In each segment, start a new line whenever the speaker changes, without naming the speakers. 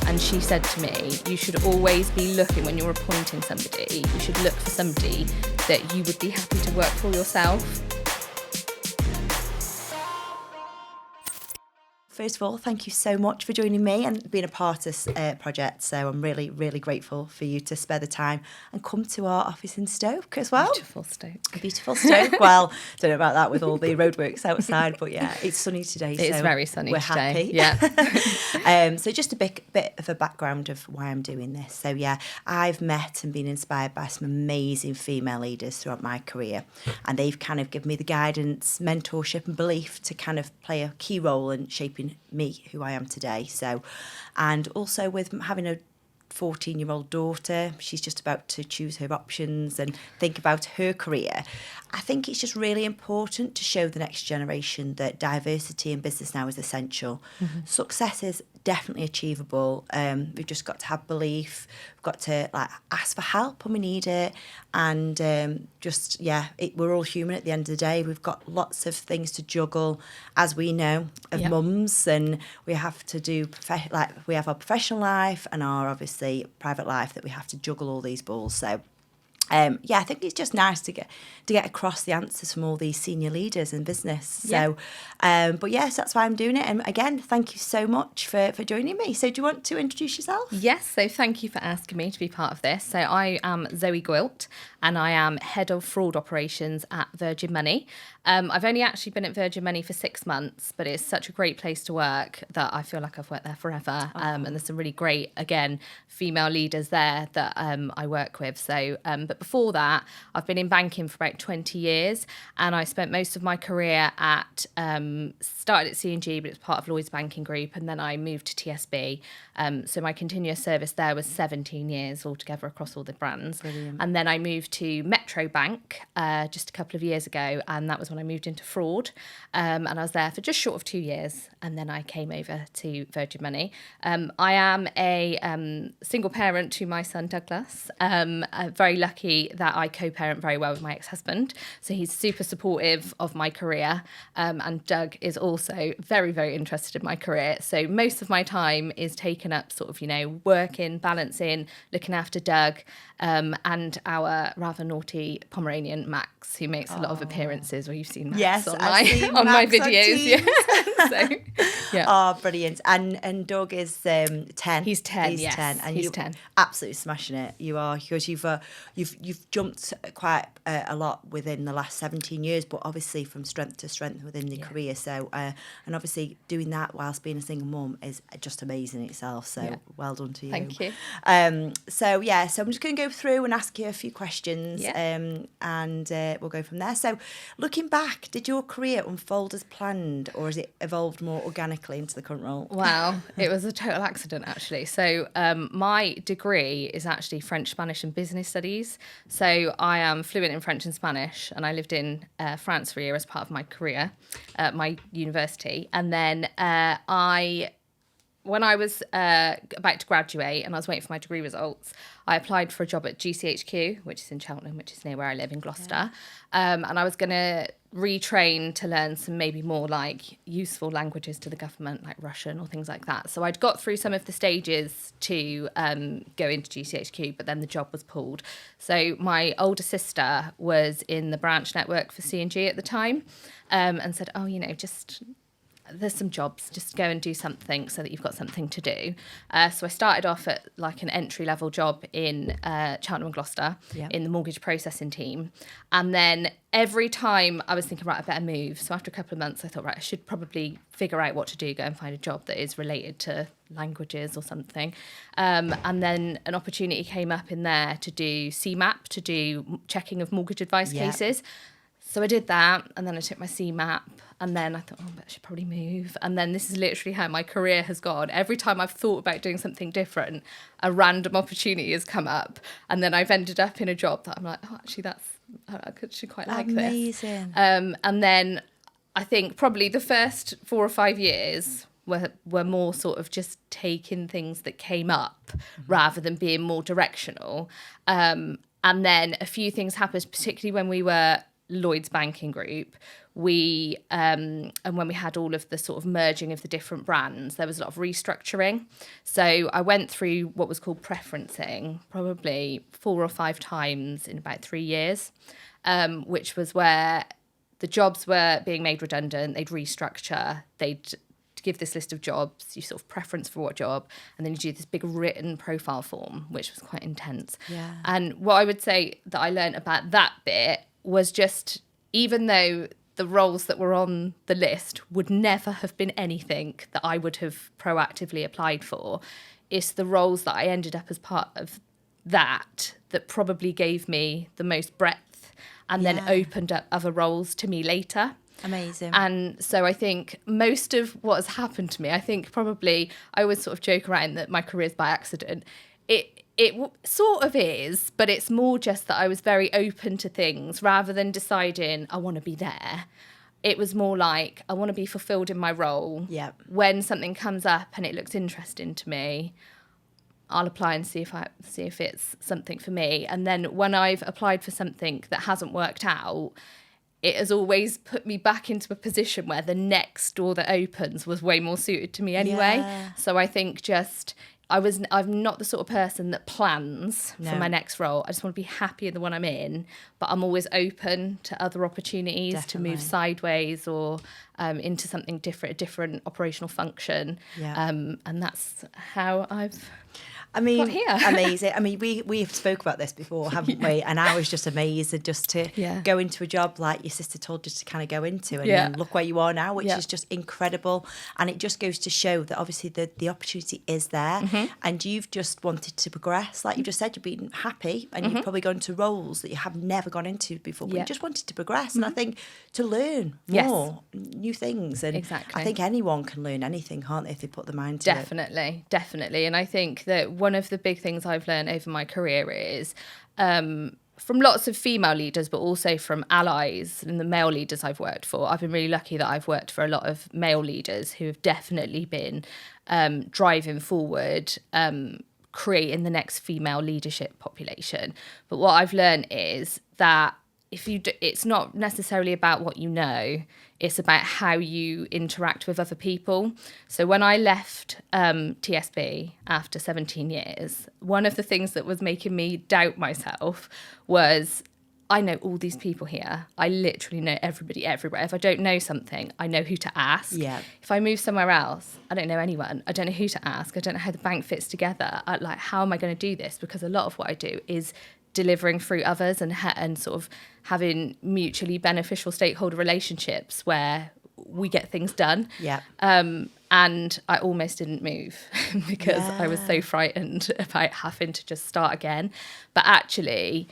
And she said to me, you should always be looking, when you're appointing somebody, you should look for somebody that you would be happy to work for yourself.
First of all, thank you so much for joining me and being a part of this project. So I'm really, really grateful for you to spare the time and come to our office in Stoke as well.
Beautiful Stoke.
Beautiful Stoke. Well, don't know about that with all the roadworks outside, but yeah, it's sunny today.
It's
so
very sunny
we're
today.
happy.
Yeah.
So just a bit of a background of why I'm doing this. So yeah, I've met and been inspired by some amazing female leaders throughout my career, and they've kind of given me the guidance, mentorship and belief to kind of play a key role in shaping me, who I am today. So, and also with having a 14-year-old daughter, she's just about to choose her options and think about her career. I think it's just really important to show the next generation that diversity in business now is essential. Mm-hmm. Success is definitely achievable. We've just got to have belief. We've got to ask for help when we need it. And we're all human at the end of the day. We've got lots of things to juggle, as we know, of mums, and we have to do we have our professional life and our obviously private life that we have to juggle all these balls. So. I think it's just nice to get across the answers from all these senior leaders in business. So, but yes, that's why I'm doing it. And again, thank you so much for joining me. So do you want to introduce yourself?
Yes, so thank you for asking me to be part of this. So I am Zoe Gwilt and I am Head of Fraud Operations at Virgin Money. I've only actually been at Virgin Money for 6 months, but it's such a great place to work that I feel like I've worked there forever. And there's some really great, again, female leaders there that I work with. So, but before that, I've been in banking for about 20 years, and I spent most of my career started at C&G, but it was part of Lloyds Banking Group, and then I moved to TSB. So my continuous service there was 17 years altogether across all the brands.
Brilliant.
And then I moved to Metro Bank just a couple of years ago, and that was when I moved into fraud. And I was there for just short of 2 years, and then I came over to Virgin Money. I am a single parent to my son Douglas. Very lucky that I co-parent very well with my ex-husband, so he's super supportive of my career, and Doug is also very, very interested in my career. So most of my time is taken up sort of, working, balancing, looking after Doug, and our rather naughty Pomeranian Max, who makes a lot of appearances where you've seen Max on my videos. So, yeah.
Oh, brilliant. And Doug is 10.
He's 10,
He's
yes.
10. And
he's
you're
10.
Absolutely smashing it. You are, because you've jumped quite a lot within the last 17 years, but obviously from strength to strength within your career. So, and obviously doing that whilst being a single mum is just amazing in itself. So well done to you.
Thank you.
So I'm just going to go through and ask you a few questions, and we'll go from there. So looking back, did your career unfold as planned, or has it evolved more organically into the current role?
Wow, it was a total accident, actually. So my degree is actually French, Spanish and Business Studies. So I am fluent in French and Spanish, and I lived in France for a year as part of my career at my university. And then when I was about to graduate and I was waiting for my degree results, I applied for a job at GCHQ, which is in Cheltenham, which is near where I live in Gloucester. And I was going to retrain to learn some maybe more useful languages to the government, like Russian or things like that. So I'd got through some of the stages to go into GCHQ, but then the job was pulled. So my older sister was in the branch network for C&G at the time, and said, there's some jobs, just go and do something so that you've got something to do. So I started off at an entry-level job in Cheltenham and Gloucester in the mortgage processing team. And then every time I was thinking, right, I better move. So after a couple of months, I thought, right, I should probably figure out what to do, go and find a job that is related to languages or something. And then an opportunity came up in there to do CMAP, to do checking of mortgage advice cases. So I did that, and then I took my CMAP, and then I thought, I should probably move. And then this is literally how my career has gone. Every time I've thought about doing something different, a random opportunity has come up, and then I've ended up in a job that I'm like, actually, I should quite like this.
Amazing.
And then I think probably the first 4 or 5 years were more sort of just taking things that came up rather than being more directional. And then a few things happened, particularly when we were Lloyds Banking Group, and when we had all of the sort of merging of the different brands, there was a lot of restructuring. So I went through what was called preferencing probably 4 or 5 times in about 3 years, which was where the jobs were being made redundant. They'd restructure, they'd give this list of jobs, you sort of preference for what job, and then you do this big written profile form, which was quite intense.
Yeah.
And what I would say that I learned about that bit was just, even though the roles that were on the list would never have been anything that I would have proactively applied for, it's the roles that I ended up as part of that probably gave me the most breadth and then opened up other roles to me later.
Amazing.
And so I think most of what has happened to me, I think probably I always sort of joke around that my career's by accident. It sort of is, but it's more just that I was very open to things rather than deciding I want to be there. It was more like I want to be fulfilled in my role.
Yeah.
When something comes up and it looks interesting to me, I'll apply and see if it's something for me. And then when I've applied for something that hasn't worked out, it has always put me back into a position where the next door that opens was way more suited to me anyway.
Yeah.
So I think I'm not the sort of person that plans for my next role. I just want to be happy in the one I'm in, but I'm always open to other opportunities to move sideways or into something different, a different operational function.
Yeah.
And that's how I've
got
here.
Amazing. I mean, we've spoke about this before, haven't we? And I was just amazed just to go into a job like your sister told you to kind of go into, and then look where you are now, which is just incredible. And it just goes to show that obviously the opportunity is there, and you've just wanted to progress. Like you just said, you've been happy, and you've probably gone to roles that you have never gone into before, but you just wanted to progress. And I think to learn more, new things. And
exactly.
I think anyone can learn anything, can't they, if they put their mind to it?
Definitely. And I think that one of the big things I've learned over my career is from lots of female leaders, but also from allies and the male leaders I've worked for. I've been really lucky that I've worked for a lot of male leaders who have definitely been driving forward, creating the next female leadership population. But what I've learned is that it's not necessarily about what you know, it's about how you interact with other people. So when I left TSB after 17 years, one of the things that was making me doubt myself was, I know all these people here. I literally know everybody everywhere. If I don't know something, I know who to ask.
Yeah.
If I move somewhere else, I don't know anyone. I don't know who to ask. I don't know how the bank fits together. How am I going to do this? Because a lot of what I do is delivering through others and sort of having mutually beneficial stakeholder relationships where we get things done.
Yeah.
And I almost didn't move because I was so frightened about having to just start again. But actually,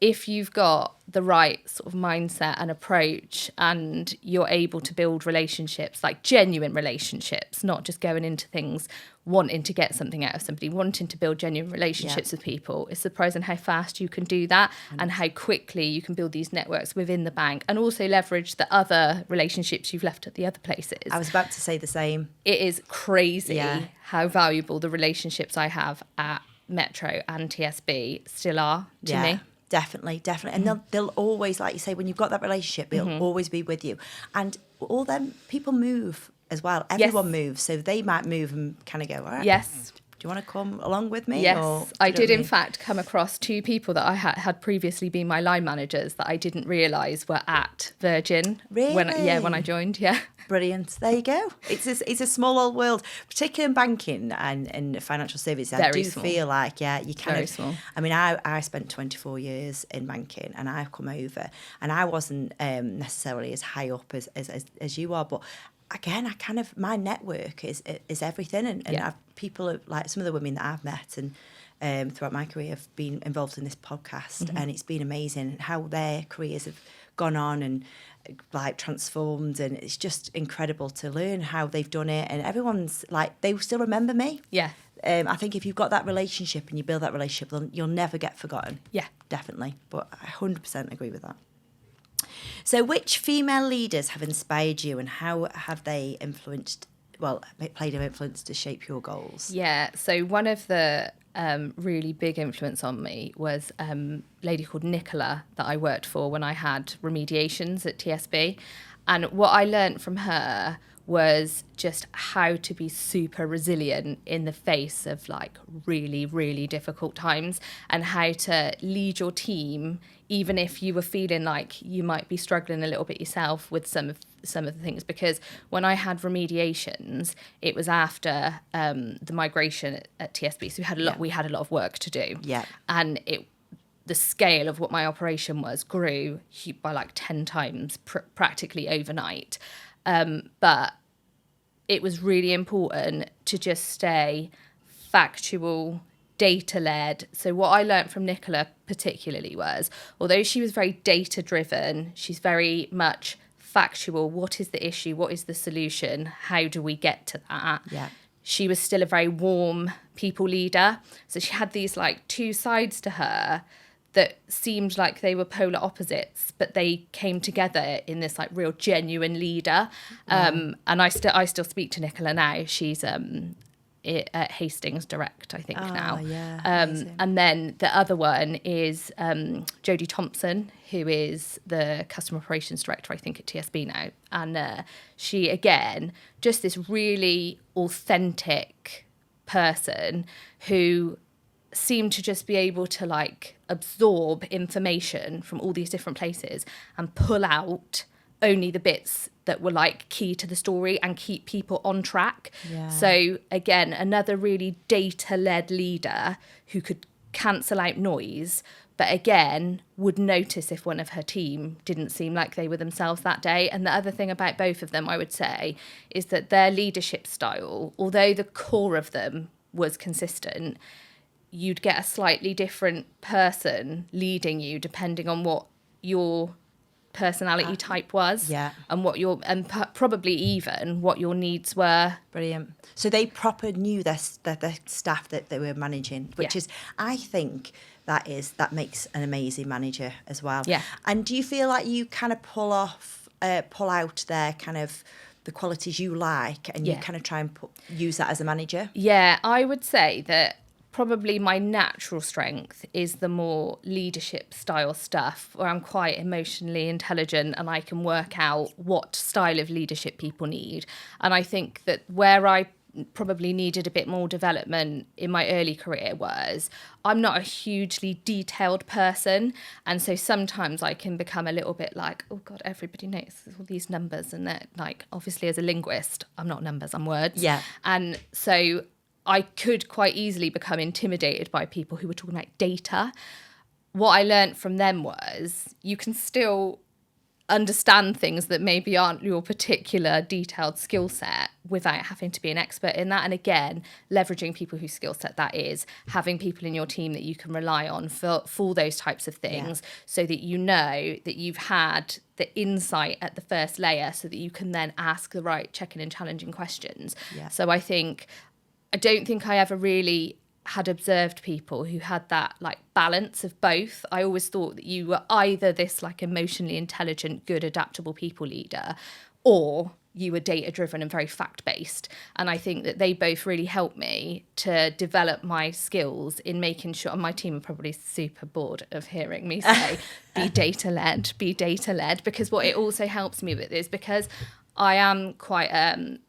if you've got the right sort of mindset and approach and you're able to build relationships, like genuine relationships, not just going into things wanting to get something out of somebody, wanting to build genuine relationships with people, it's surprising how fast you can do that and how quickly you can build these networks within the bank and also leverage the other relationships you've left at the other places.
I was about to say the same.
It is crazy how valuable the relationships I have at Metro and TSB still are to me.
Definitely. And they'll always, like you say, when you've got that relationship, they'll always be with you. And all them people move as well. Everyone moves. So they might move and kind of go, all right.
Yes.
Do you want to come along with me?
Yes.
Or,
I did, in fact, come across 2 people that I had previously been my line managers that I didn't realise were at Virgin.
Really?
When I joined,
Brilliant. There you go. It's a small old world, particularly in banking and financial services. I do feel like, you kind
Very
of...
small.
I mean, I spent 24 years in banking and I've come over and I wasn't necessarily as high up as you are, but again, my network is everything. And I've people like some of the women that I've met and throughout my career have been involved in this podcast, and it's been amazing how their careers have gone on and like transformed, and it's just incredible to learn how they've done it. And everyone's like, they still remember me.
Yeah.
I think if you've got that relationship and you build that relationship, then you'll never get forgotten. Yeah. Definitely. But I 100% agree with that. So which female leaders have inspired you and how have they played an influence to shape your goals?
Yeah, so one of the really big influence on me was a lady called Nicola that I worked for when I had remediations at TSB. And what I learned from her was just how to be super resilient in the face of like really, really difficult times, and how to lead your team even if you were feeling like you might be struggling a little bit yourself with some of the things. Because when I had remediations, it was after the migration at TSB, so we had a lot of work to do.
Yeah.
And the scale of what my operation grew by like 10 times practically overnight. But it was really important to just stay factual, data-led. So what I learned from Nicola particularly was, although she was very data-driven, she's very much factual. What is the issue? What is the solution? How do we get to that?
Yeah.
She was still a very warm people leader. So she had these like two sides to her that seemed like they were polar opposites, but they came together in this like real genuine leader. And I still speak to Nicola now. She's at Hastings Direct, I think now.
Yeah,
and then the other one is Jodie Thompson, who is the Customer Operations Director, I think, at TSB now. And she, again, just this really authentic person who seemed to just be able to like absorb information from all these different places and pull out only the bits that were like key to the story and keep people on track.
Yeah.
So again, another really data-led leader who could cancel out noise, but again would notice if one of her team didn't seem like they were themselves that day. And the other thing about both of them, I would say, is that their leadership style, although the core of them was consistent, you'd get a slightly different person leading you depending on what your personality type was, and what probably even what your needs were.
Brilliant. So they proper knew their staff that they were managing, which is, I think, that makes an amazing manager as well.
Yeah.
And do you feel like you kind of pull out their kind of the qualities you like, and you kind of try and use that as a manager?
Yeah, I would say that probably my natural strength is the more leadership style stuff, where I'm quite emotionally intelligent and I can work out what style of leadership people need. And I think that where I probably needed a bit more development in my early career was, I'm not a hugely detailed person, and so sometimes I can become a little bit like, oh god, everybody notices all these numbers, and that, like, obviously as a linguist, I'm not numbers, I'm words.
Yeah.
And so I could quite easily become intimidated by people who were talking about data. What I learned from them was you can still understand things that maybe aren't your particular detailed skill set without having to be an expert in that. And again, leveraging people whose skill set that is, having people in your team that you can rely on for those types of things, so that you know that you've had the insight at the first layer, so that you can then ask the right checking and challenging questions.
Yeah.
So I don't think I ever really had observed people who had that like balance of both. I always thought that you were either this like emotionally intelligent, good, adaptable people leader, or you were data driven and very fact based. And I think that they both really helped me to develop my skills in making sure, and my team are probably super bored of hearing me say, be data led, because what it also helps me with is, because I am quite I'm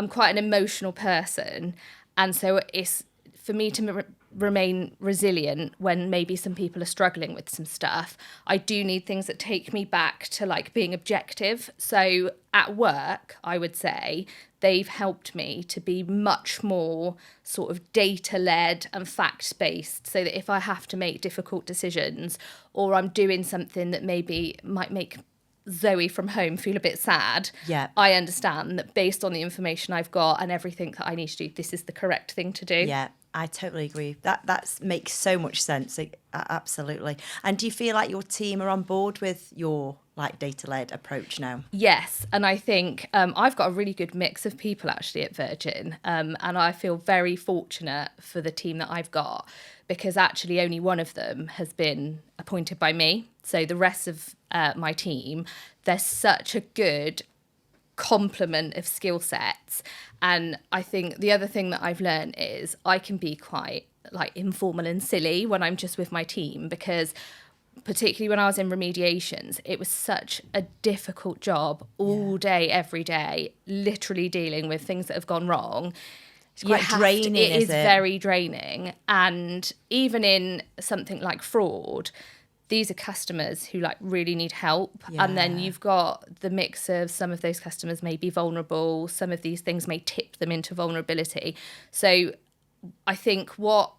quite an emotional person, and so it's for me to remain resilient when maybe some people are struggling with some stuff. I do need things that take me back to like being objective. So at work, I would say they've helped me to be much more sort of data-led and fact-based, so that if I have to make difficult decisions, or I'm doing something that maybe might make Zoe from home feel a bit sad, I understand that based on the information I've got and everything that I need to do, this is the correct thing to do.
Yeah, I totally agree. That makes so much sense. Absolutely. And do you feel like your team are on board with your like data-led approach now?
Yes, and I think I've got a really good mix of people actually at Virgin, and I feel very fortunate for the team that I've got, because actually only one of them has been appointed by me. So the rest of my team, there's such a good complement of skill sets. And I think the other thing that I've learned is I can be quite like informal and silly when I'm just with my team, because particularly when I was in remediations, it was such a difficult job all day, every day, literally dealing with things that have gone wrong.
It's quite draining,
It is
is it?
very draining. And even in something like fraud, these are customers who like really need help. And then
Yeah.
you've got the mix of some of those customers may be vulnerable. Some of these things may tip them into vulnerability. So I think what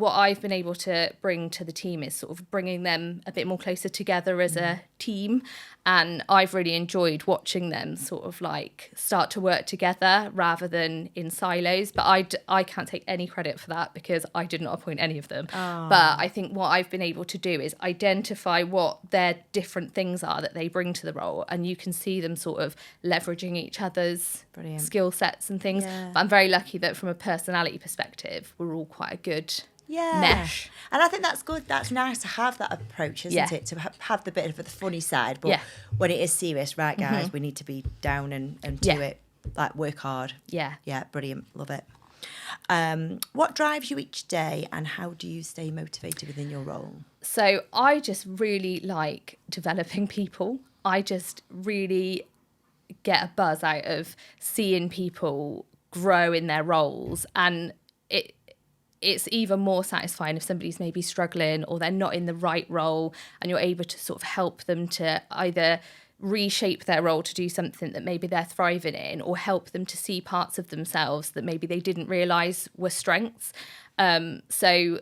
I've been able to bring to the team is sort of bringing them a bit more closer together as a team. And I've really enjoyed watching them sort of like start to work together rather than in silos. But I can't take any credit for that because I did not appoint any of them. But I think what I've been able to do is identify what their different things are that they bring to the role. And you can see them sort of leveraging each other's
Brilliant.
skill sets and things.
Yeah.
But I'm very lucky that from a personality perspective, we're all quite a good mesh.
And I think that's good. That's nice to have that approach, isn't it? To have the bit of the funny side, but when it is serious, right, guys, we need to be down and do it. Like, work hard.
Yeah.
Yeah, brilliant. Love it. What drives you each day, and how do you stay motivated within your role?
So I just really like developing people. I just really get a buzz out of seeing people grow in their roles, and it's even more satisfying if somebody's maybe struggling or they're not in the right role and you're able to sort of help them to either reshape their role to do something that maybe they're thriving in, or help them to see parts of themselves that maybe they didn't realise were strengths. So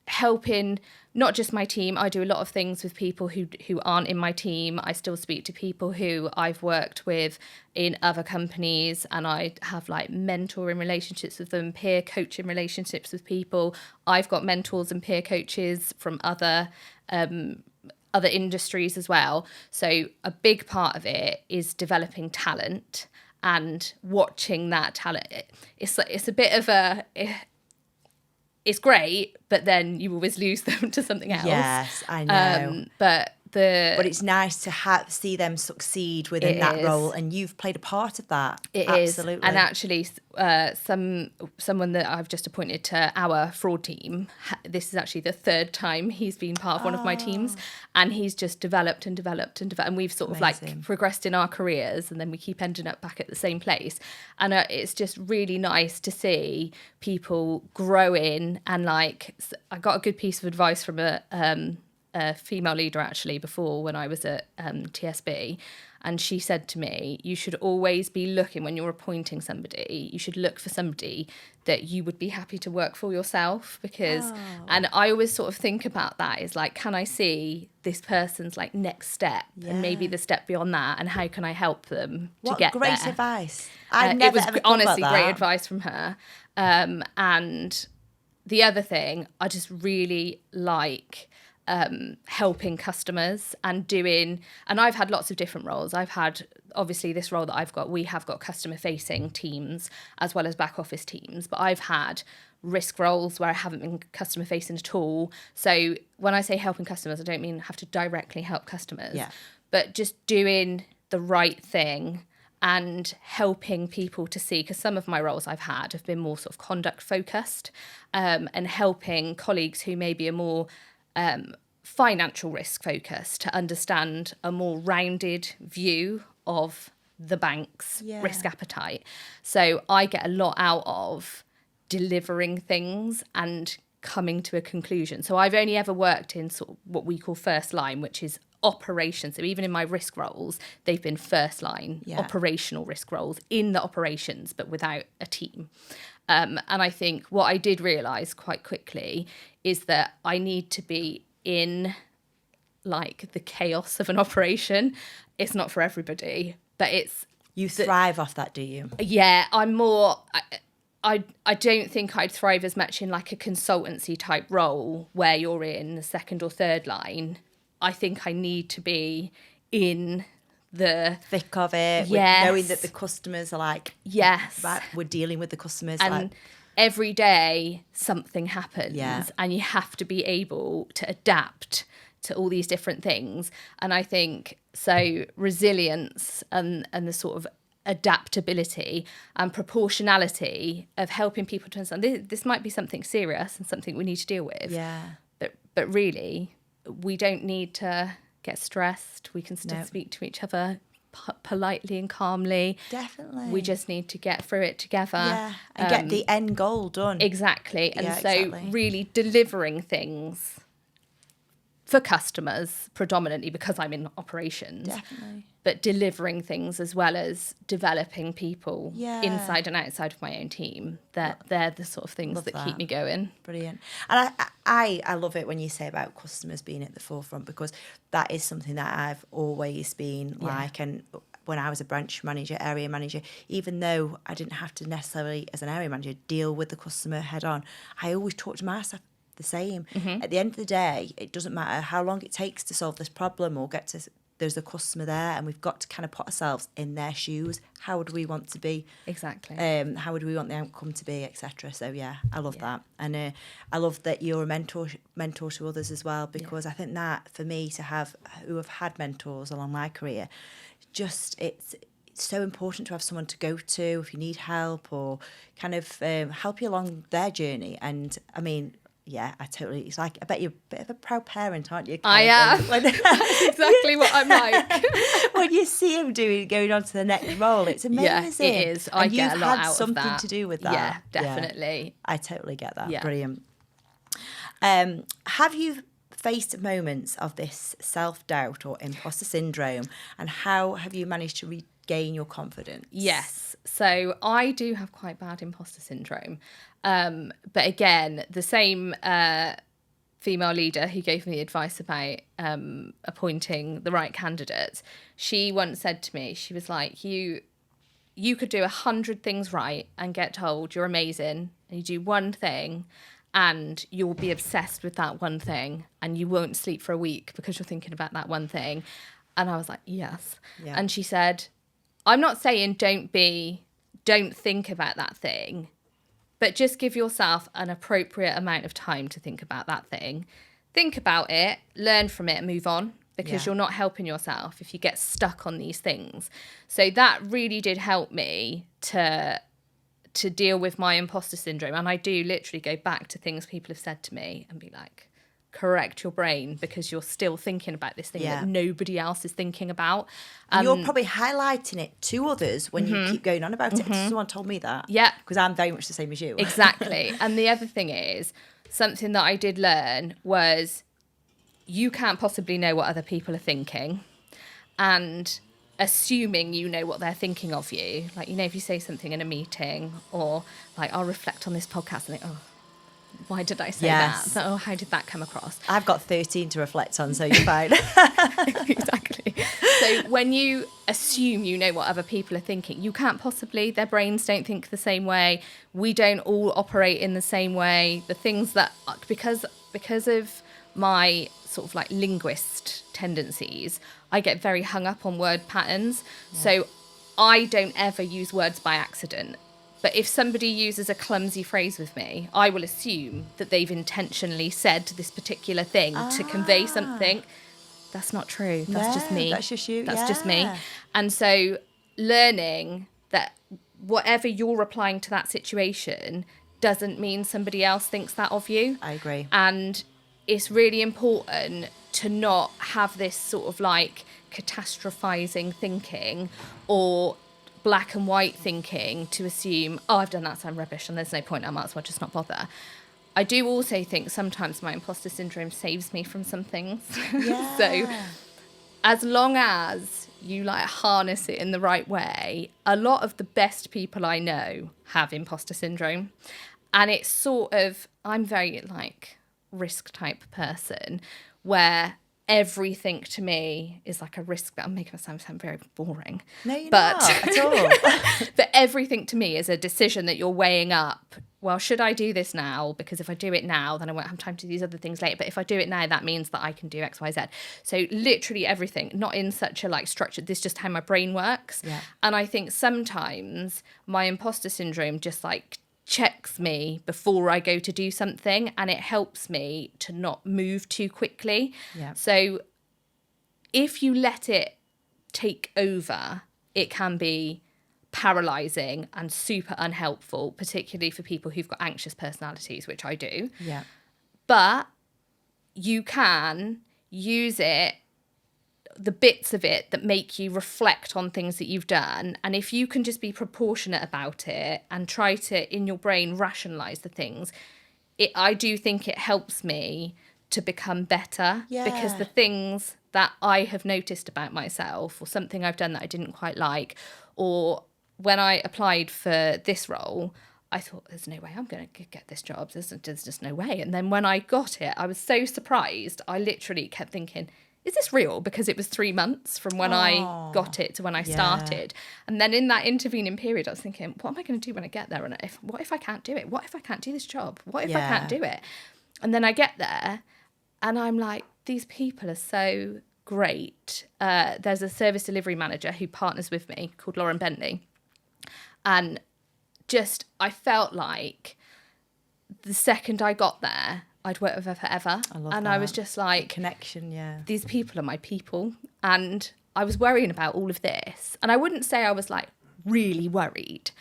helping not just my team, I do a lot of things with people who aren't in my team. I still speak to people who I've worked with in other companies, and I have like mentoring relationships with them, peer coaching relationships with people. I've got mentors and peer coaches from other industries as well. So a big part of it is developing talent and watching that talent. It's a bit of it's great, but then you always lose them to something else.
Yes, I know.
But
it's nice to see them succeed within that role, and you've played a part of that.
It
Absolutely.
is. And actually, someone that I've just appointed to our fraud team, this is actually the third time he's been part of one of my teams, and he's just developed and developed and developed, and we've sort of like progressed in our careers, and then we keep ending up back at the same place. And it's just really nice to see people growing. And like, I got a good piece of advice from a female leader actually before when I was at TSB, and she said to me, you should always be looking when you're appointing somebody, you should look for somebody that you would be happy to work for yourself, because and I always sort of think about that is like, can I see this person's like next step and maybe the step beyond that, and how can I help them to get there?
What great advice. I've never ever thought
honestly
about that.
Great advice from her. And the other thing, I just really like helping customers and I've had lots of different roles. I've had, obviously this role that we have got customer facing teams as well as back office teams, but I've had risk roles where I haven't been customer facing at all. So when I say helping customers, I don't mean have to directly help customers, but just doing the right thing and helping people to see, because some of my roles I've had have been more sort of conduct focused, and helping colleagues who maybe are more financial risk focused to understand a more rounded view of the bank's risk appetite. So I get a lot out of delivering things and coming to a conclusion. So I've only ever worked in sort of what we call first line, which is operations. So even in my risk roles, they've been first line operational risk roles in the operations, but without a team. And I think what I did realise quite quickly is that I need to be in like the chaos of an operation. It's not for everybody, but
you thrive off that, do you?
Yeah, I'm more. I don't think I'd thrive as much in like a consultancy type role where you're in the second or third line. I think I need to be in the
thick of it, knowing that the customers are like, right, we're dealing with the customers.
And
like,
every day something happens and you have to be able to adapt to all these different things. And I think so resilience and the sort of adaptability and proportionality of helping people to understand this might be something serious and something we need to deal with.
Yeah.
But really, we don't need to get stressed. We can still speak to each other politely and calmly.
Definitely.
We just need to get through it together.
Yeah, and get the end goal done.
Exactly. And so
exactly.
really delivering things for customers, predominantly because I'm in operations.
Definitely.
But delivering things as well as developing people
Yeah.
inside and outside of my own team. They're the sort of things that keep me going.
Brilliant. And I love it when you say about customers being at the forefront, because that is something that I've always been like. And when I was a branch manager, area manager, even though I didn't have to necessarily, as an area manager, deal with the customer head on, I always talked to my staff the same. At the end of the day, it doesn't matter how long it takes to solve this problem or get to... There's a customer there, and we've got to kind of put ourselves in their shoes. How would we want to be?
Exactly.
How would we want the outcome to be, etc. So yeah, I love that, and I love that you're a mentor to others as well, because I think that for me to have who have had mentors along my career, just it's so important to have someone to go to if you need help or kind of help you along their journey. And I mean. Yeah, I totally. It's like, I bet you're a bit of a proud parent, aren't you?
I am. That's exactly what I'm like.
When you see him going on to the next role, it's amazing.
Yeah, it is. I get a lot out of that.
You've had something to do with that.
Yeah, definitely.
Yeah, I totally get that.
Yeah.
Brilliant. Have you faced moments of this self-doubt or imposter syndrome, and how have you managed to regain your confidence?
Yes. So I do have quite bad imposter syndrome. But again, the same female leader who gave me advice about appointing the right candidates, she once said to me, she was like, you could do 100 things right and get told you're amazing, and you do one thing and you'll be obsessed with that one thing and you won't sleep for a week because you're thinking about that one thing. And I was like, yes. Yeah. And she said, I'm not saying don't think about that thing, but just give yourself an appropriate amount of time to think about that thing. Think about it, learn from it, and move on, because you're not helping yourself if you get stuck on these things. So that really did help me to deal with my imposter syndrome. And I do literally go back to things people have said to me and be like, correct your brain, because you're still thinking about this thing that nobody else is thinking about.
And you're probably highlighting it to others when you keep going on about it. Someone told me that.
Yeah.
Because I'm very much the same as you.
Exactly. And the other thing is, something that I did learn was you can't possibly know what other people are thinking. And assuming you know what they're thinking of you, like, if you say something in a meeting, or like, I'll reflect on this podcast and think, oh, why did I say that? Oh, how did that come across?
I've got 13 to reflect on, so you're fine.
Exactly. So when you assume you know what other people are thinking, you can't possibly. Their brains don't think the same way. We don't all operate in the same way. The things that, because of my sort of like linguist tendencies, I get very hung up on word patterns. Yeah. So I don't ever use words by accident. But if somebody uses a clumsy phrase with me, I will assume that they've intentionally said this particular thing to convey something. That's not true. That's just me.
That's just you.
That's just me. And so learning that whatever you're applying to that situation doesn't mean somebody else thinks that of you.
I agree.
And it's really important to not have this sort of like catastrophizing thinking or black and white thinking to assume, oh, I've done that, so I'm rubbish and there's no point, I might as well just not bother. I do also think sometimes my imposter syndrome saves me from some things. Yeah. So as long as you like harness it in the right way, a lot of the best people I know have imposter syndrome. And it's sort of, I'm very like risk type person where everything to me is like a risk. I'm making myself sound very boring.
No, you're not at all.
But everything to me is a decision that you're weighing up. Well, should I do this now? Because if I do it now, then I won't have time to do these other things later. But if I do it now, that means that I can do X, Y, Z. So literally everything, not in such a like structured, this is just how my brain works. Yeah. And I think sometimes my imposter syndrome just like checks me before I go to do something, and it helps me to not move too quickly. Yeah. So if you let it take over, it can be paralyzing and super unhelpful, particularly for people who've got anxious personalities, which I do. Yeah. But you can use it, the bits of it that make you reflect on things that you've done. And if you can just be proportionate about it and try to, in your brain, rationalize the things, I do think it helps me to become better.
Yeah.
Because the things that I have noticed about myself, or something I've done that I didn't quite like, or when I applied for this role, I thought, there's no way I'm going to get this job. There's just no way. And then when I got it, I was so surprised. I literally kept thinking, is this real? Because it was 3 months from when I got it to when I started. And then in that intervening period, I was thinking, what am I going to do when I get there? And what if I can't do it? What if I can't do this job? What if I can't do it? And then I get there and I'm like, these people are so great. There's a service delivery manager who partners with me called Lauren Bentley. And I felt like the second I got there, I'd work with her forever. I was just like,
connection,
these people are my people. And I was worrying about all of this. And I wouldn't say I was like really worried,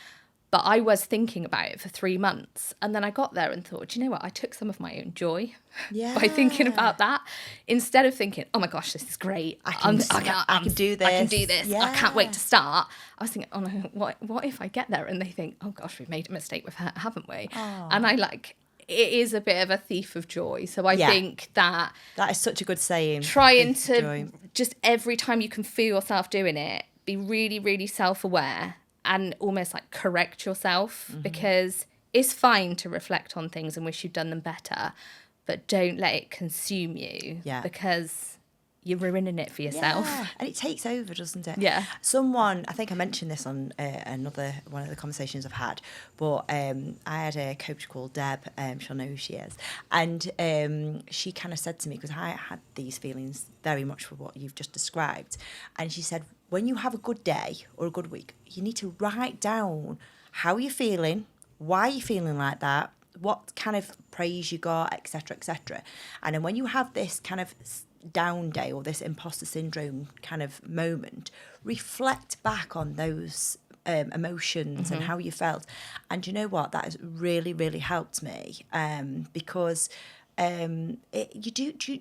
but I was thinking about it for 3 months. And then I got there and thought, do you know what? I took some of my own joy by thinking about that. Instead of thinking, oh my gosh, this is great. I can do this. I can do this. I can't wait to start. I was thinking, oh no, what if I get there and they think, oh gosh, we've made a mistake with her, haven't we? And it is a bit of a thief of joy. So I think that
is such a good saying.
Trying to just every time you can feel yourself doing it, be really, really self-aware and almost like correct yourself, because it's fine to reflect on things and wish you'd done them better, but don't let it consume you because you're ruining it for yourself.
Yeah. And it takes over, doesn't it?
Yeah.
I think I mentioned this on another one of the conversations I've had, but I had a coach called Deb, she'll know who she is, and she kind of said to me, because I had these feelings very much for what you've just described, and she said, when you have a good day or a good week, you need to write down how you're feeling, why you're feeling like that, what kind of praise you got, etc., etc. And then when you have this kind of down day or this imposter syndrome kind of moment, reflect back on those emotions and how you felt. And you know what? That has really, really helped me because you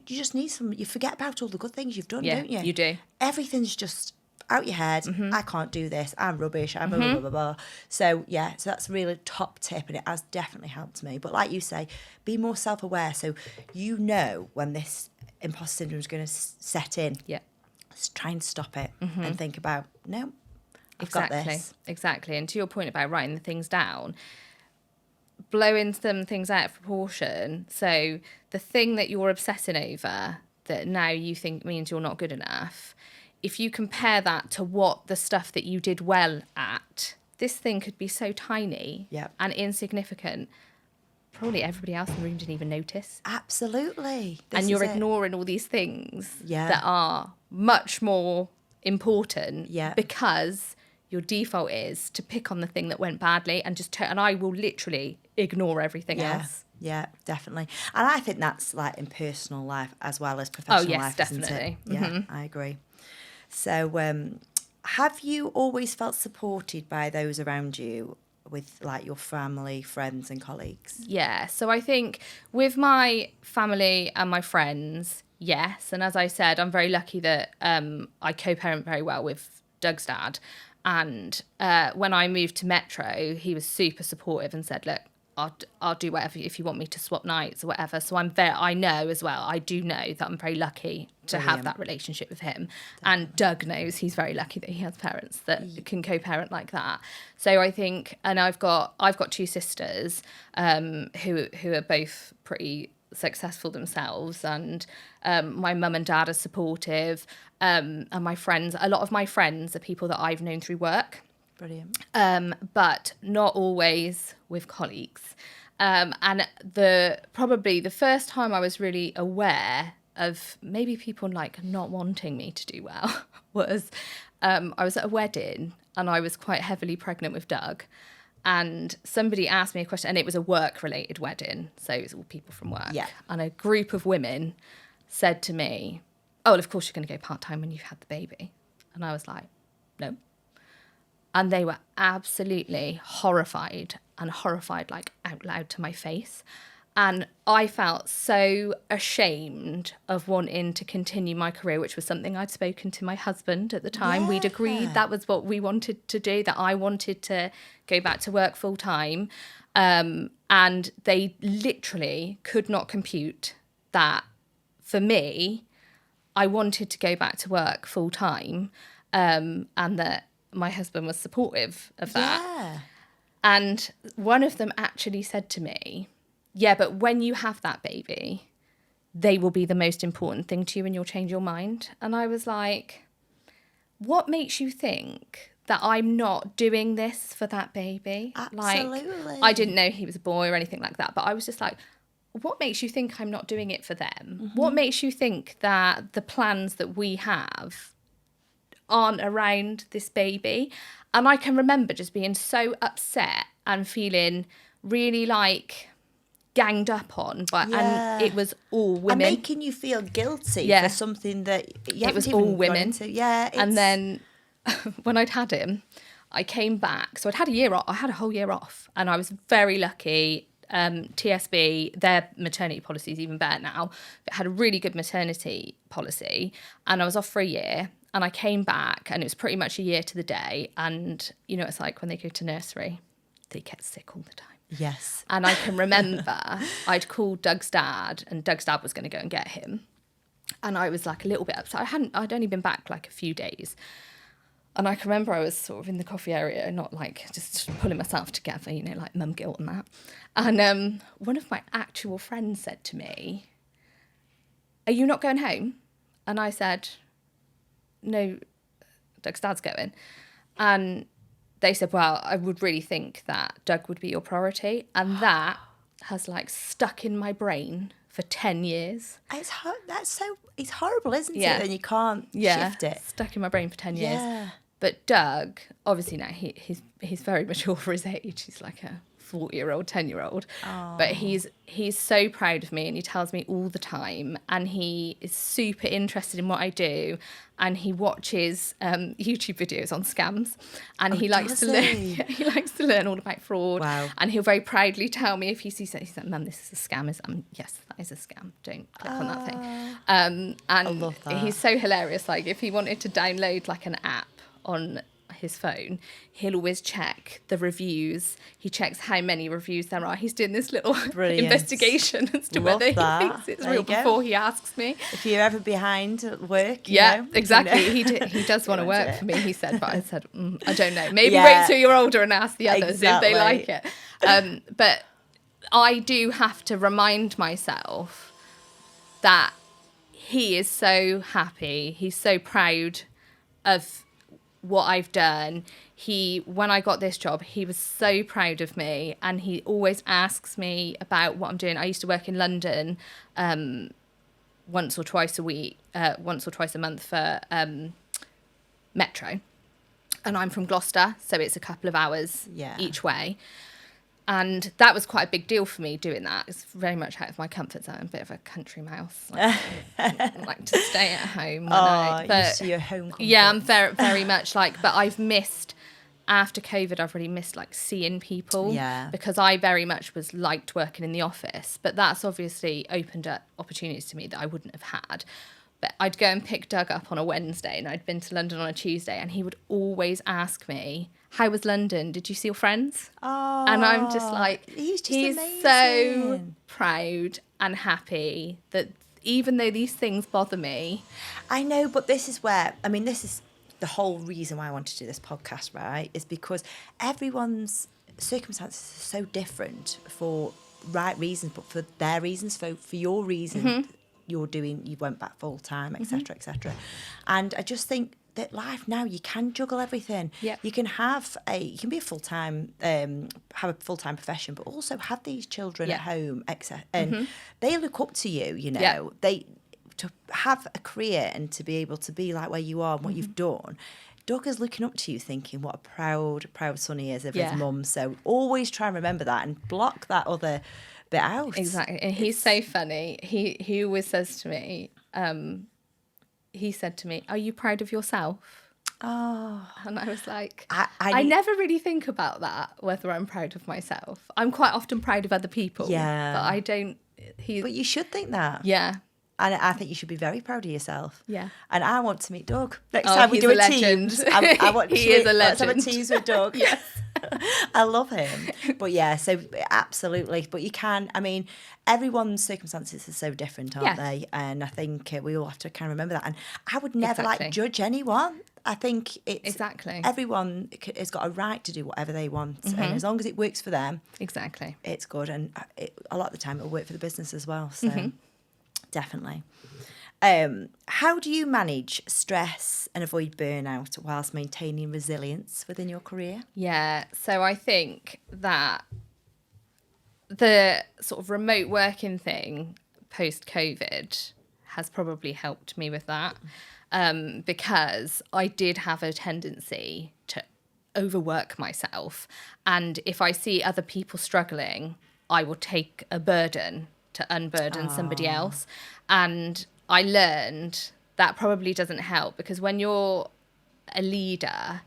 just need you forget about all the good things you've done, don't you?
You do.
Everything's just out your head. I can't do this. I'm rubbish. I'm blah, blah, blah, blah. So that's really top tip, and it has definitely helped me. But like you say, be more self-aware, so you know when this imposter syndrome is going to set in. Let's try and stop it and think about, no, I've got this.
Exactly. And to your point about writing the things down, blowing some things out of proportion. So the thing that you're obsessing over that now you think means you're not good enough, if you compare that to what the stuff that you did well at, this thing could be so tiny and insignificant. Probably everybody else in the room didn't even notice.
Absolutely.
And you're ignoring all these things that are much more important because your default is to pick on the thing that went badly and and I will literally ignore everything else.
Yeah, definitely. And I think that's like in personal life as well as professional life,
definitely.
Isn't it? Yeah, I agree. So have you always felt supported by those around you, with like your family, friends and colleagues?
Yeah, so I think with my family and my friends, yes. And as I said, I'm very lucky that I co-parent very well with Doug's dad. And when I moved to Metro, he was super supportive and said, look, I'll do whatever if you want me to swap nights or whatever. So I know as well, I do know that I'm very lucky to have that relationship with him. Definitely. And Doug knows he's very lucky that he has parents that can co-parent like that. So I think, and I've got 2 sisters who are both pretty successful themselves, and my mum and dad are supportive, and my friends, a lot of my friends are people that I've known through work.
Brilliant.
But not always with colleagues. And probably the first time I was really aware of maybe people like not wanting me to do well was I was at a wedding and I was quite heavily pregnant with Doug. And somebody asked me a question, and it was a work-related wedding, so it was all people from work.
Yeah.
And a group of women said to me, oh, well, of course you're going to go part-time when you've had the baby. And I was like, no. And they were absolutely horrified like out loud to my face. And I felt so ashamed of wanting to continue my career, which was something I'd spoken to my husband at the time.
Yeah.
We'd agreed that was what we wanted to do, that I wanted to go back to work full time. And they literally could not compute that for me, I wanted to go back to work full time, and that my husband was supportive of that.
Yeah.
And one of them actually said to me, yeah, but when you have that baby, they will be the most important thing to you and you'll change your mind. And I was like, what makes you think that I'm not doing this for that baby?
Absolutely.
Like, I didn't know he was a boy or anything like that, but I was just like, what makes you think I'm not doing it for them? Mm-hmm. What makes you think that the plans that we have aren't around this baby? And I can remember just being so upset and feeling really like ganged up on, and it was all women.
And making you feel guilty for something that you
it was all women.
Yeah.
And then when I'd had him, I came back. So I'd had a year off. I had a whole year off, and I was very lucky. TSB, their maternity policy is even better now. It had a really good maternity policy, and I was off for a year. And I came back, and it was pretty much a year to the day. And you know, it's like when they go to nursery, they get sick all the time.
Yes.
And I can remember I'd called Doug's dad, and Doug's dad was going to go and get him. And I was like a little bit upset. I'd only been back like a few days. And I can remember I was sort of in the coffee area, not like just pulling myself together, you know, like mum guilt and that. And one of my actual friends said to me, are you not going home? And I said, no, Doug's dad's going. And they said, well, I would really think that Doug would be your priority. And that has like stuck in my brain for 10 years.
It's horrible, isn't it? And you can't shift it.
Stuck in my brain for 10 years.
Yeah.
But Doug, obviously now he's very mature for his age. He's like a 40-year-old, 10-year-old. Oh. But he's so proud of me, and he tells me all the time, and he is super interested in what I do, and he watches YouTube videos on scams, and he likes to learn. He likes to learn all about fraud.
Wow.
And he'll very proudly tell me if he sees something. He's like, "Mum, this is a scam." Yes, that is a scam. Don't click on that thing. And I love that. He's so hilarious. Like if he wanted to download like an app on his phone, he'll always check the reviews. He checks how many reviews there are. He's doing this little investigation as to whether he thinks it's real before he asks me.
If you're ever behind at work,
exactly.
You know.
He does want to work for me, he said, but I said, I don't know. Maybe wait till you're older and ask the others if they like it. But I do have to remind myself that he is so happy. He's so proud of what I've done. When I got this job, he was so proud of me, and he always asks me about what I'm doing. I used to work in London once or twice a month for Metro, and I'm from Gloucester, so it's a couple of hours each way. And that was quite a big deal for me doing that. It's very much out of my comfort zone. I'm a bit of a country mouse. Like to stay at home.
Used to your home comfort.
Yeah, I'm very much like, but I've missed, after COVID, I've really missed like seeing people.
Yeah.
Because I very much liked working in the office. But that's obviously opened up opportunities to me that I wouldn't have had. But I'd go and pick Doug up on a Wednesday, and I'd been to London on a Tuesday, and he would always ask me, how was London? Did you see your friends?
Oh,
and I'm just like,
he's
so proud and happy that even though these things bother me.
I know, but this is the whole reason why I wanted to do this podcast, right? Is because everyone's circumstances are so different for right reasons, but for their reasons, for your reason, mm-hmm. You went back full time, etc., etc. And I just think that life now, you can juggle everything.
Yep.
You can be a full-time, have a full-time profession, but also have these children at home, etc. And they look up to you, you know. Yep. To have a career and to be able to be like where you are and what you've done. Doug is looking up to you thinking what a proud son he is of his mum. So always try and remember that and block that other bit out.
Exactly. And he's so funny. He always says to me, he said to me, are you proud of yourself?
Oh.
And I was like,
I
never really think about that, whether I'm proud of myself. I'm quite often proud of other people.
Yeah.
But I don't.
But you should think that.
Yeah.
And I think you should be very proud of yourself.
Yeah.
And I want to meet Doug. Next time we
he's
do
a
a
legend.
Teams. I want
He
to
is a
let's have a
legend.
Teams with Doug.
Yes.
I love him. But yeah, so absolutely. But you can, I mean, everyone's circumstances are so different, aren't they? And I think we all have to kind of remember that. And I would never judge anyone. I think it's everyone has got a right to do whatever they want. And as long as it works for them, it's good. And a lot of the time it'll work for the business as well. So definitely. How do you manage stress and avoid burnout whilst maintaining resilience within your career?
Yeah, so I think that the sort of remote working thing post-COVID has probably helped me with that, because I did have a tendency to overwork myself. And if I see other people struggling, I will take a burden to unburden somebody else. And I learned that probably doesn't help, because when you're a leader,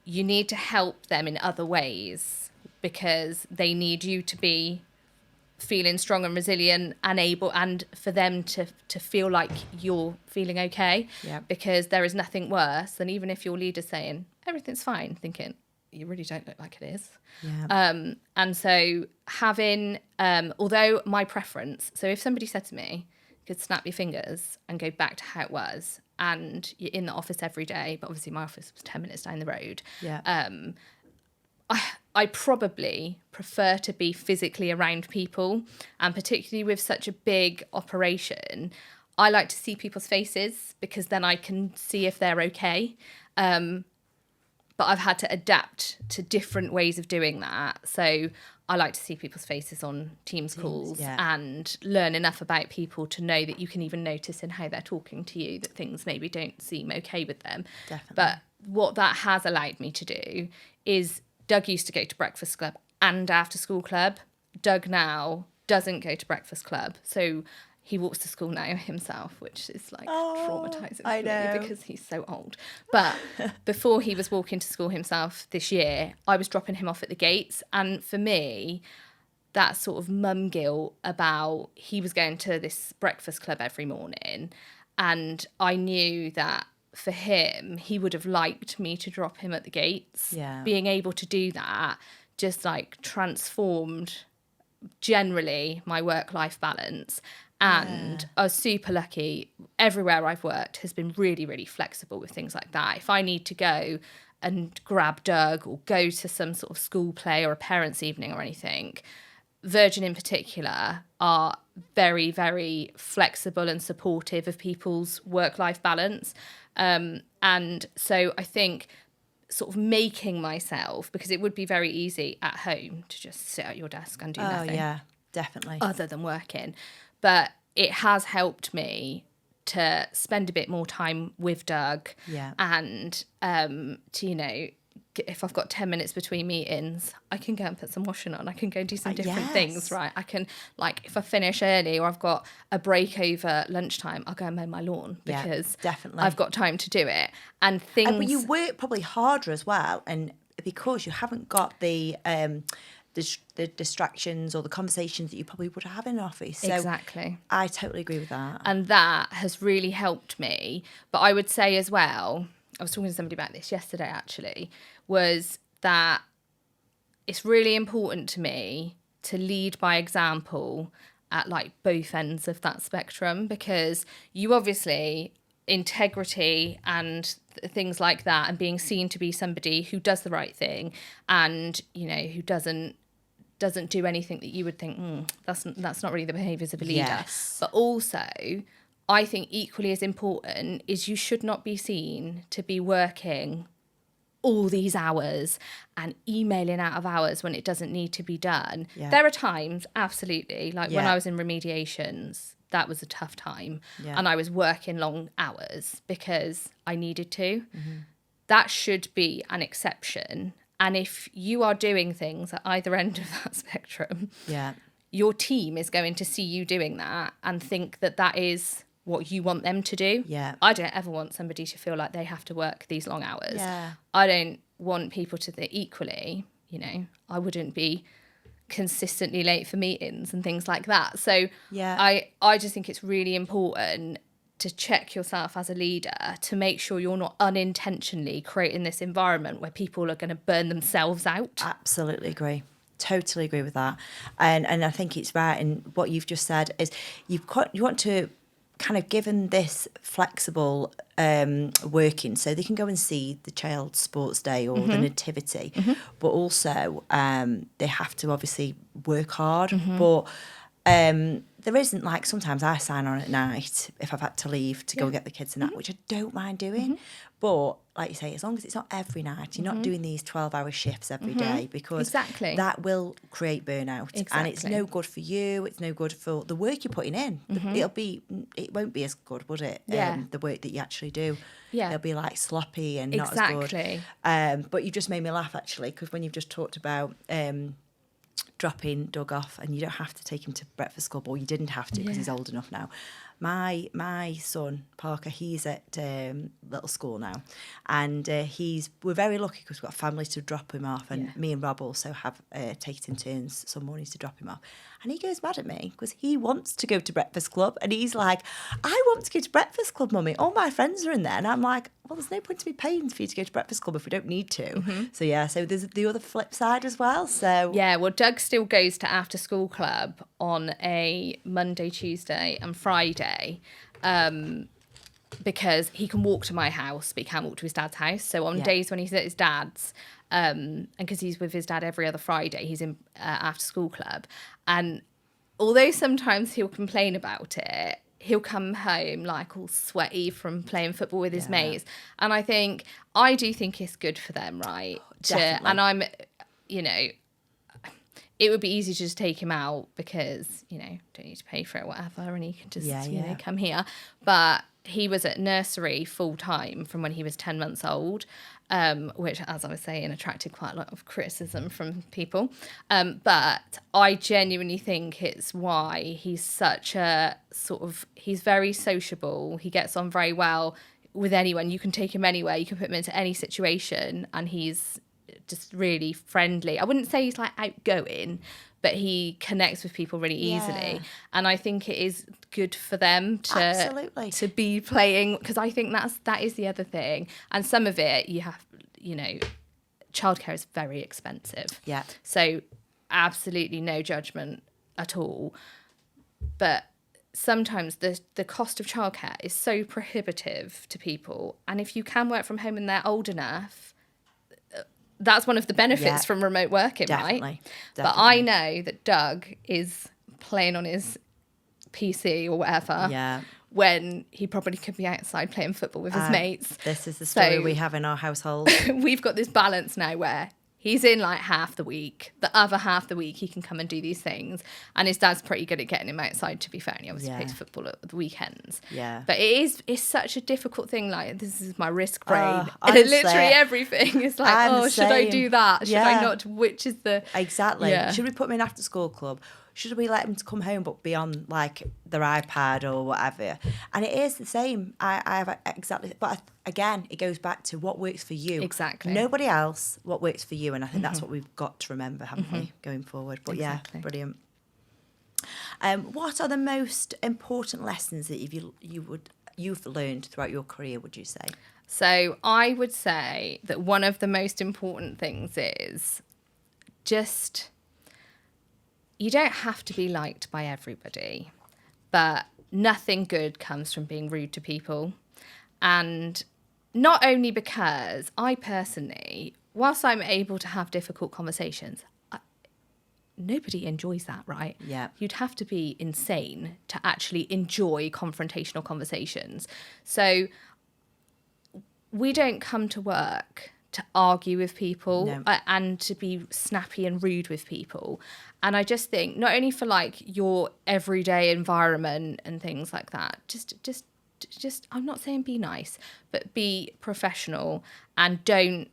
you need to help them in other ways, because they need you to be feeling strong and resilient and able, and for them to feel like you're feeling okay.
Yeah.
Because there is nothing worse than, even if your leader's saying everything's fine, thinking you really don't look like it is.
Yeah.
And so having, although my preference, so if somebody said to me, you could snap your fingers and go back to how it was, and you're in the office every day, but obviously my office was 10 minutes down the road.
Yeah.
I probably prefer to be physically around people, and particularly with such a big operation, I like to see people's faces, because then I can see if they're okay. But I've had to adapt to different ways of doing that. So I like to see people's faces on Teams calls, and learn enough about people to know that you can even notice in how they're talking to you that things maybe don't seem okay with them.
Definitely.
But what that has allowed me to do is, Doug used to go to breakfast club and after school club. Doug now doesn't go to breakfast club. So he walks to school now himself, which is like traumatizing for me, because he's so old. But before he was walking to school himself this year, I was dropping him off at the gates. And for me, that sort of mum guilt about, he was going to this breakfast club every morning, and I knew that for him, he would have liked me to drop him at the gates.
Yeah.
Being able to do that just like transformed generally my work-life balance. And I was super lucky. Everywhere I've worked has been really, really flexible with things like that. If I need to go and grab Doug or go to some sort of school play or a parents' evening or anything, Virgin in particular are very, very flexible and supportive of people's work-life balance. And so I think sort of making myself, because it would be very easy at home to just sit at your desk and do nothing. Oh,
yeah, definitely.
Other than working. But it has helped me to spend a bit more time with Doug.
Yeah.
And to, you know, if I've got 10 minutes between meetings, I can go and put some washing on. I can go do some different things, right? I can, like, if I finish early or I've got a break over lunchtime, I'll go and mow my lawn, because
definitely.
I've got time to do it. And things...
But you work probably harder as well, and because you haven't got the distractions or the conversations that you probably would have in an office. So
exactly.
I totally agree with that.
And that has really helped me. But I would say as well, I was talking to somebody about this yesterday actually, was that it's really important to me to lead by example at like both ends of that spectrum, because you obviously, integrity and things like that, and being seen to be somebody who does the right thing and, you know, who doesn't do anything that you would think, that's not really the behaviours of a leader.
Yes.
But also, I think equally as important is you should not be seen to be working all these hours and emailing out of hours when it doesn't need to be done. Yeah. There are times, absolutely, like when I was in remediations, that was a tough time. Yeah. And I was working long hours because I needed to. Mm-hmm. That should be an exception. And if you are doing things at either end of that spectrum, your team is going to see you doing that and think that that is what you want them to do.
Yeah.
I don't ever want somebody to feel like they have to work these long hours.
Yeah.
I don't want people to think equally, you know, I wouldn't be consistently late for meetings and things like that. So
Yeah.
I just think it's really important to check yourself as a leader to make sure you're not unintentionally creating this environment where people are going to burn themselves out.
Absolutely agree. Totally agree with that. And I think it's right. And what you've just said is you want to kind of given this flexible working so they can go and see the child's sports day or the nativity, but also they have to obviously work hard. But there isn't, like, sometimes I sign on at night if I've had to leave to go and get the kids a nap, which I don't mind doing. But like you say, as long as it's not every night, you're not doing these 12-hour shifts every day, because that will create burnout. And it's no good for you. It's no good for the work you're putting in. It won't be as good, would it? The work that you actually do. It'll be like sloppy and not as good. But you just made me laugh, actually, because when you've just talked about dropping Doug off, and you don't have to take him to breakfast club, or you didn't have to because he's old enough now. My son Parker, he's at little school now, and we're very lucky because we've got family to drop him off, and me and Rob also have taken turns some mornings to drop him off. And he goes mad at me because he wants to go to breakfast club, and he's like, I want to go to breakfast club, mummy, all my friends are in there. And I'm like, well, there's no point to me paying for you to go to breakfast club if we don't need to. So there's the other flip side as well. So
well, Doug still goes to after school club on a Monday, Tuesday and Friday, because he can walk to my house but he can't walk to his dad's house. So on days when he's at his dad's, and because he's with his dad every other Friday, he's in after school club. And although sometimes he'll complain about it, he'll come home like all sweaty from playing football with his mates. And I do think it's good for them, right?
Definitely.
And I'm, you know, it would be easy to just take him out because, you know, don't need to pay for it, whatever, and he can just, you know, come here. But he was at nursery full time from when he was 10 months old, which, as I was saying, attracted quite a lot of criticism from people. But I genuinely think it's why he's such a he's very sociable. He gets on very well with anyone. You can take him anywhere. You can put him into any situation, and he's just really friendly. I wouldn't say he's like outgoing, but he connects with people really easily. And I think it is good for them to be playing, because I think that is the other thing. And some of it you have, you know, childcare is very expensive. So absolutely no judgment at all. But sometimes the cost of childcare is so prohibitive to people. And if you can work from home and they're old enough, that's one of the benefits from remote working, right? But I know that Doug is playing on his PC or whatever when he probably could be outside playing football with his mates.
This is the story we have in our household.
We've got this balance now where he's in like half the week. The other half the week he can come and do these things. And his dad's pretty good at getting him outside, to be fair. And he obviously plays football at the weekends. But it's such a difficult thing. Like, this is my risk brain. Literally everything is like, should I do that? Should I not? Which is the...
Exactly. Should we put him in after school club? Should we let them to come home but be on like their iPad or whatever? And it is the same. I have exactly, but again, it goes back to what works for you.
Exactly.
Nobody else, what works for you. And I think that's what we've got to remember, haven't we, going forward? But brilliant. What are the most important lessons that you've learned throughout your career, would you say?
So I would say that one of the most important things is just... You don't have to be liked by everybody, but nothing good comes from being rude to people. And not only because I personally, whilst I'm able to have difficult conversations, nobody enjoys that, right? You'd have to be insane to actually enjoy confrontational conversations. So we don't come to work to argue with people and to be snappy and rude with people. And I just think not only for like your everyday environment and things like that, just I'm not saying be nice, but be professional and don't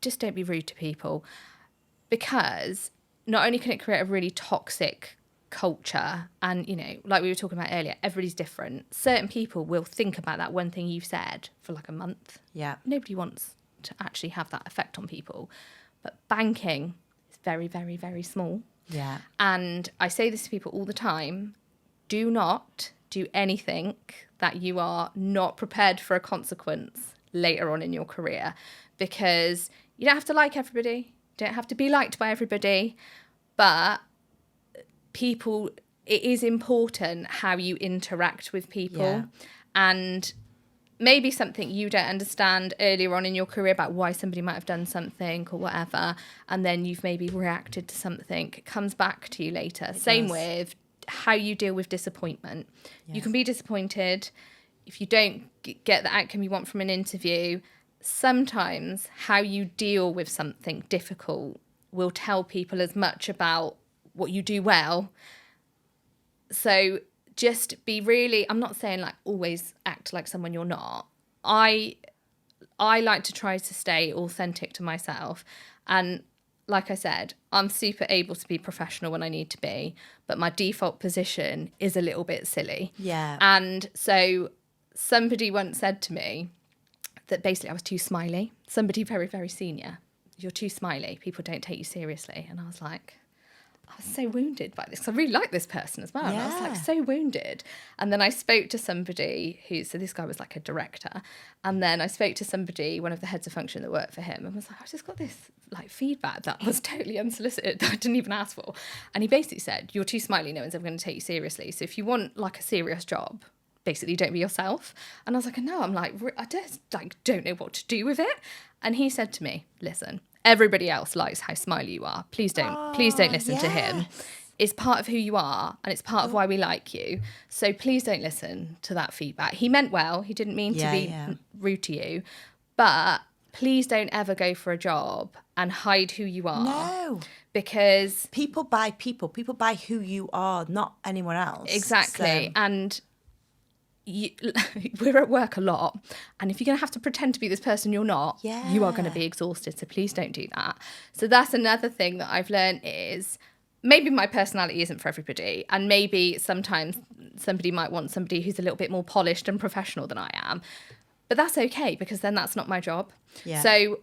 be rude to people, because not only can it create a really toxic culture, and you know, like we were talking about earlier, everybody's different. Certain people will think about that one thing you've said for like a month.
Yeah.
Nobody wants to actually have that effect on people, but banking is very, very, very small.
Yeah.
And I say this to people all the time: do not do anything that you are not prepared for a consequence later on in your career, because you don't have to like everybody, you don't have to be liked by everybody, but people, it is important how you interact with people.
Yeah.
And maybe something you don't understand earlier on in your career about why somebody might have done something or whatever, and then you've maybe reacted to something, it comes back to you later. Same with how you deal with disappointment.
Yeah.
You can be disappointed if you don't get the outcome you want from an interview. Sometimes how you deal with something difficult will tell people as much about what you do well. So just be really, I'm not saying like always act like someone you're not. I like to try to stay authentic to myself. And like I said, I'm super able to be professional when I need to be, but my default position is a little bit silly.
Yeah.
And so somebody once said to me that basically I was too smiley. Somebody very, very senior. You're too smiley. People don't take you seriously. And I was like, I was so wounded by this. I really like this person as well. And I was like so wounded. And then I spoke to somebody so this guy was like a director. And then I spoke to somebody, one of the heads of function that worked for him, and was like, I just got this like feedback that was totally unsolicited that I didn't even ask for. And he basically said, you're too smiley. No one's ever going to take you seriously. So if you want like a serious job, basically don't be yourself. And I was like, no, I'm like, I just like don't know what to do with it. And he said to me, listen, everybody else likes how smiley you are. Please don't listen to him. It's part of who you are, and it's part of why we like you. So please don't listen to that feedback. He meant well. He didn't mean to be rude to you, but please don't ever go for a job and hide who you are.
No.
Because
people buy who you are, not anyone else.
Exactly.
So.
And we're at work a lot, and if you're going to have to pretend to be this person you're not, you are going to be exhausted. So please don't do that. So that's another thing that I've learned is maybe my personality isn't for everybody, and maybe sometimes somebody might want somebody who's a little bit more polished and professional than I am, but that's okay, because then that's not my job. So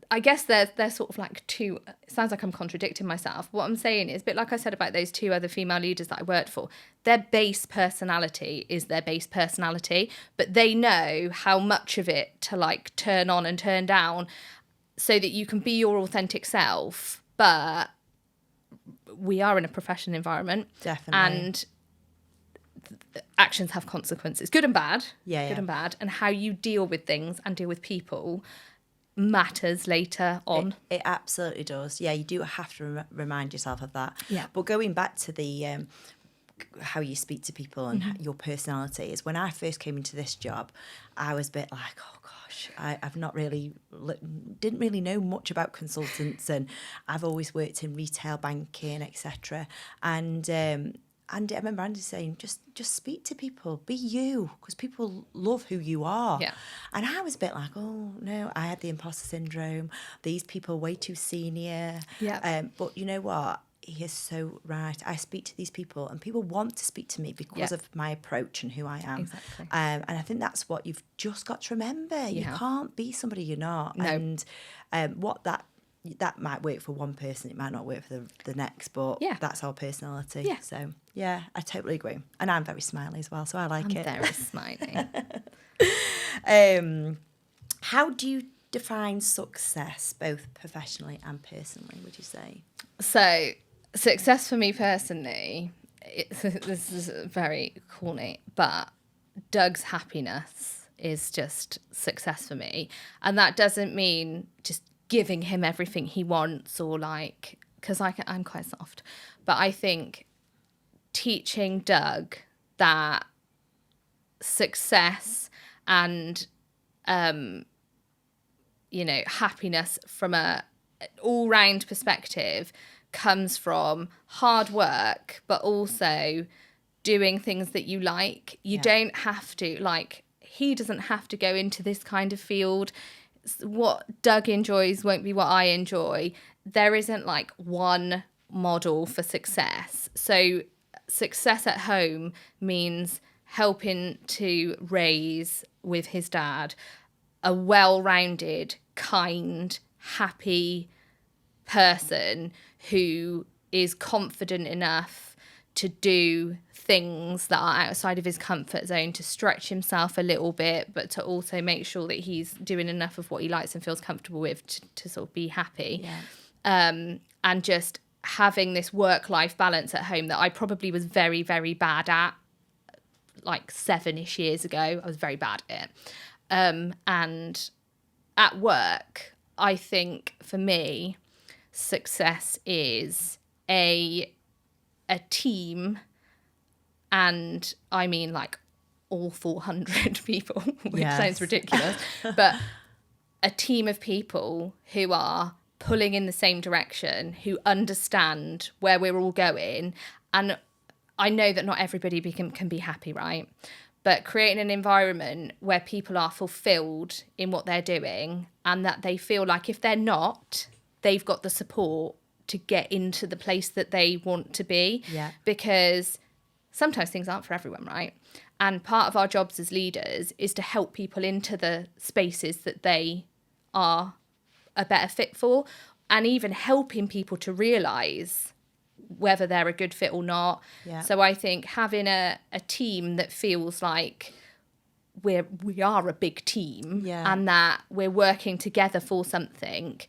I guess they're sort of like two, it sounds like I'm contradicting myself. What I'm saying is, a bit like I said about those two other female leaders that I worked for, their base personality is their base personality, but they know how much of it to like turn on and turn down so that you can be your authentic self. But we are in a professional environment.
Definitely.
And actions have consequences, good and bad. Good and bad. And how you deal with things and deal with people matters later on.
It absolutely does. Yeah, you do have to remind yourself of that.
Yeah.
But going back to the how you speak to people and your personality is, when I first came into this job, I was a bit like, oh gosh, I've not really didn't really know much about consultants, and I've always worked in retail banking, etc. And I remember Andy saying, just speak to people, be you, because people love who you are.
Yeah.
And I was a bit like, oh, no, I had the imposter syndrome. These people are way too senior.
Yeah.
But you know what? He is so right. I speak to these people, and people want to speak to me because of my approach and who I am.
Exactly.
And I think that's what you've just got to remember. You can't be somebody you're not.
No.
And what that might work for one person, it might not work for the next, but that's our personality.
Yeah.
So yeah, I totally agree. And I'm very smiley as well, so I like it.
Very smiley.
How do you define success, both professionally and personally, would you say?
So success for me personally, this is very corny, but Doug's happiness is just success for me. And that doesn't mean just giving him everything he wants, or like, because I'm quite soft, but I think teaching Doug that success and happiness from a all-round perspective comes from hard work, but also doing things that you like. You don't have to, like, he doesn't have to go into this kind of field. What Doug enjoys won't be what I enjoy. There isn't like one model for success. So success at home means helping to raise, with his dad, a well-rounded, kind, happy person who is confident enough to do things that are outside of his comfort zone, to stretch himself a little bit, but to also make sure that he's doing enough of what he likes and feels comfortable with to sort of be happy. And just having this work-life balance at home that I probably was very, very bad at, like 7-ish years ago. I was very bad at it. And at work, I think for me, success is a team, and I mean like all 400 people, which sounds ridiculous, but a team of people who are pulling in the same direction, who understand where we're all going. And I know that not everybody can be happy, right? But creating an environment where people are fulfilled in what they're doing, and that they feel like if they're not, they've got the support to get into the place that they want to be. Because sometimes things aren't for everyone, right? And part of our jobs as leaders is to help people into the spaces that they are a better fit for, and even helping people to realise whether they're a good fit or not. So I think having a team that feels like we are a big team, and that we're working together for something.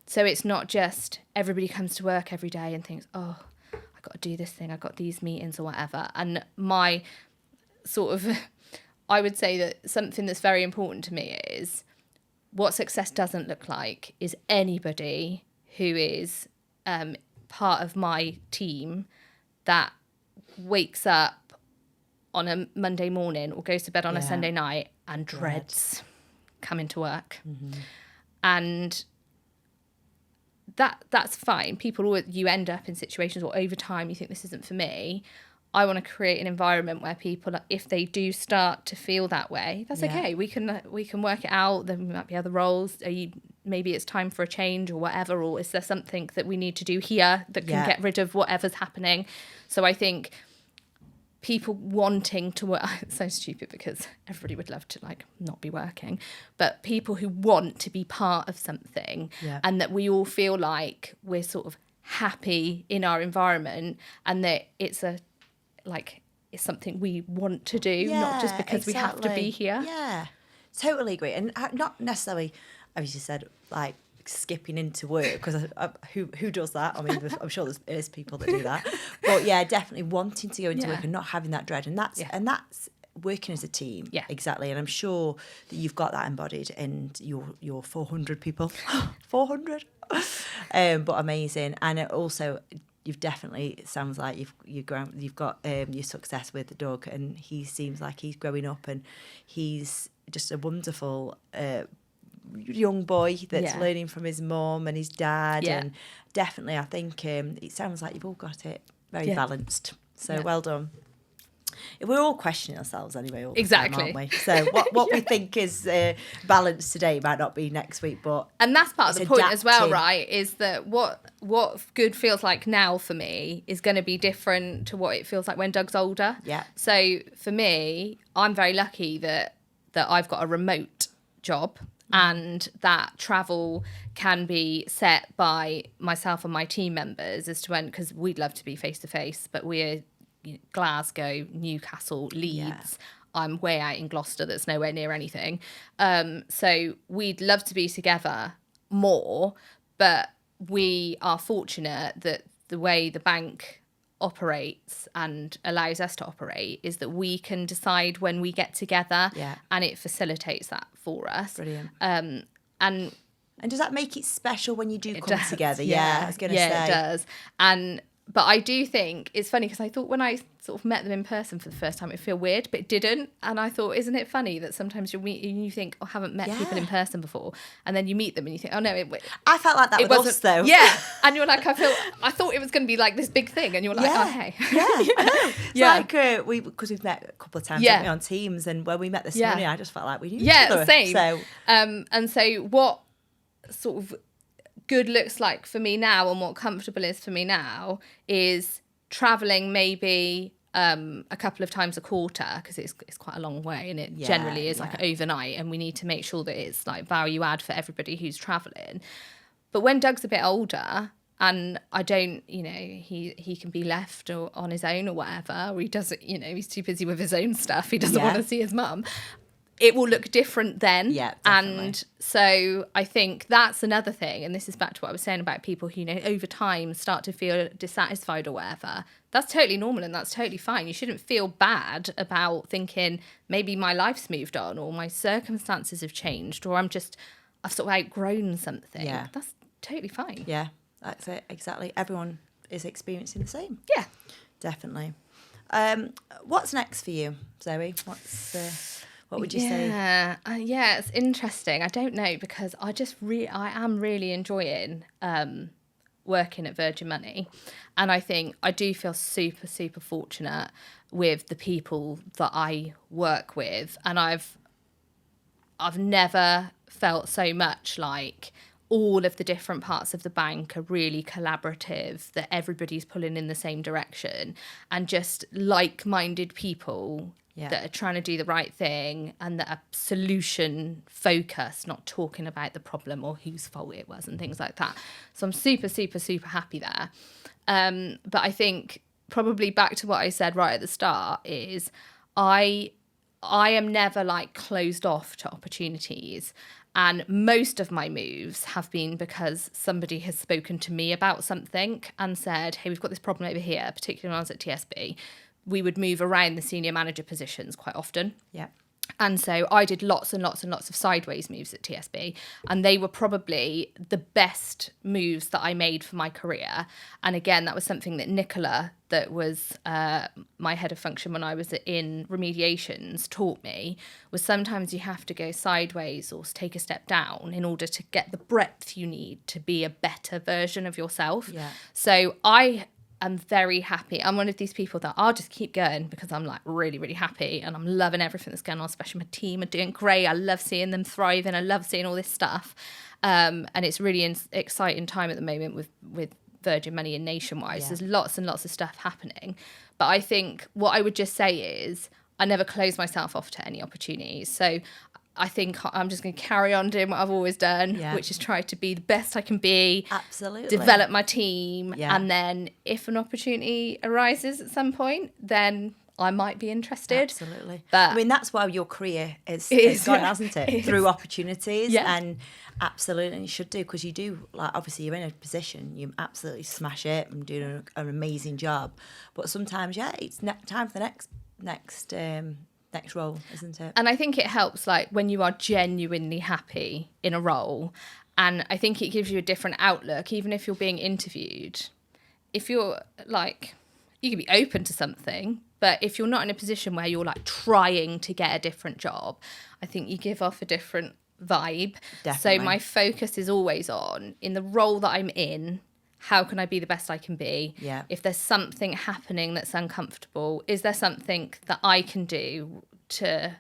So it's not just everybody comes to work every day and thinks, oh, I got to do this thing, I got these meetings or whatever. And my sort of, I would say that something that's very important to me is what success doesn't look like is anybody who is part of my team that wakes up on a Monday morning or goes to bed on a Sunday night and dreads coming to work. And that's fine. You end up in situations, or over time you think this isn't for me. I want to create an environment where people, if they do start to feel that way, that's okay. We can work it out. There might be other roles. Maybe it's time for a change or whatever, or is there something that we need to do here that can get rid of whatever's happening? So I think people wanting to work, it's so stupid because everybody would love to like not be working, but people who want to be part of something, and that we all feel like we're sort of happy in our environment, and that it's something we want to do, not just because we have to be here.
Totally agree. And not necessarily, as you said, like skipping into work, because who does that? I mean, I'm sure there's people that do that, but definitely wanting to go into work and not having that dread, and that's working as a team. Exactly. And I'm sure that you've got that embodied in your 400 people. 400. But amazing. And it also, you've definitely, it sounds like you've got your success with Doug, and he seems like he's growing up, and he's just a wonderful young boy that's learning from his mum and his dad. And definitely I think it sounds like you've all got it very balanced. So well done. We're all questioning ourselves anyway all the time, aren't we? So what we think is balanced today might not be next week, but
and that's part of the point as well, right? Is that what good feels like now for me is going to be different to what it feels like when Doug's older. So for me, I'm very lucky that I've got a remote job, and that travel can be set by myself and my team members as to when, because we'd love to be face to face, but we're Glasgow, Newcastle, Leeds. I'm way out in Gloucester that's nowhere near anything. So we'd love to be together more, but we are fortunate that the way the bank operates and allows us to operate is that we can decide when we get together, and it facilitates that for us.
Brilliant.
And
does that make it special when you do come together? I was going to say.
Yeah, it does. But I do think it's funny because I thought when I sort of met them in person for the first time, it'd feel weird, but it didn't. And I thought, isn't it funny that sometimes you'll meet and you think, oh, I haven't met people in person before. And then you meet them and you think, oh, no.
I felt like that with us, though.
Yeah. And you're like, I thought it was going to be like this big thing. And you're like, oh, hey.
Yeah, I know. It's like, because we've met a couple of times haven't we, on Teams. And when we met this morning, I just felt like we knew each other.
Same. So, and so what sort of good looks like for me now and what comfortable is for me now is traveling maybe a couple of times a quarter, because it's quite a long way, and it generally is like overnight, and we need to make sure that it's like value add for everybody who's traveling. But when Doug's a bit older, and I don't, he can be left or on his own or whatever, or he doesn't, he's too busy with his own stuff, he doesn't want to see his mum, it will look different then.
Yeah, definitely.
And so I think that's another thing, and this is back to what I was saying about people who, over time start to feel dissatisfied or whatever. That's totally normal and that's totally fine. You shouldn't feel bad about thinking maybe my life's moved on or my circumstances have changed or I've sort of outgrown something.
Yeah.
That's totally fine.
Yeah, that's it, exactly. Everyone is experiencing the same.
Yeah.
Definitely. What's next for you, Zoe? What would you say?
Yeah, it's interesting. I don't know, because I am really enjoying working at Virgin Money, and I think I do feel super, super fortunate with the people that I work with, and I've never felt so much like all of the different parts of the bank are really collaborative, that everybody's pulling in the same direction, and just like-minded people that are trying to do the right thing and that are solution focused, not talking about the problem or whose fault it was and things like that. So I'm super, super, super happy there. But I think probably back to what I said right at the start is I am never like closed off to opportunities. And most of my moves have been because somebody has spoken to me about something and said, hey, we've got this problem over here, particularly when I was at TSB. We would move around the senior manager positions quite often.
Yeah.
And so I did lots and lots and lots of sideways moves at TSB, and they were probably the best moves that I made for my career. And again, that was something that Nicola, that was my head of function when I was in remediations, taught me, was sometimes you have to go sideways or take a step down in order to get the breadth you need to be a better version of yourself.
Yeah.
So I'm very happy. I'm one of these people that I'll just keep going because I'm like really, really happy and I'm loving everything that's going on, especially my team are doing great. I love seeing them thriving. I love seeing all this stuff. And it's really an exciting time at the moment with Virgin Money and Nationwide.
Yeah.
There's lots and lots of stuff happening. But I think what I would just say is I never close myself off to any opportunities. So I think I'm just going to carry on doing what I've always done, which is try to be the best I can be.
Absolutely.
Develop my team.
Yeah.
And then if an opportunity arises at some point, then I might be interested.
Absolutely.
But
I mean, that's why your career has gone, hasn't it? Through opportunities.
Yeah.
And absolutely, you should do, because you do, like, obviously you're in a position, you absolutely smash it and doing an amazing job. But sometimes, it's time for the next role, isn't it?
And I think it helps, like, when you are genuinely happy in a role, and I think it gives you a different outlook, even if you're being interviewed. If you're, like, you can be open to something, but if you're not in a position where you're, like, trying to get a different job, I think you give off a different vibe.
Definitely.
So my focus is always on, in the role that I'm in, how can I be the best I can be?
Yeah.
If there's something happening that's uncomfortable, is there something that I can do to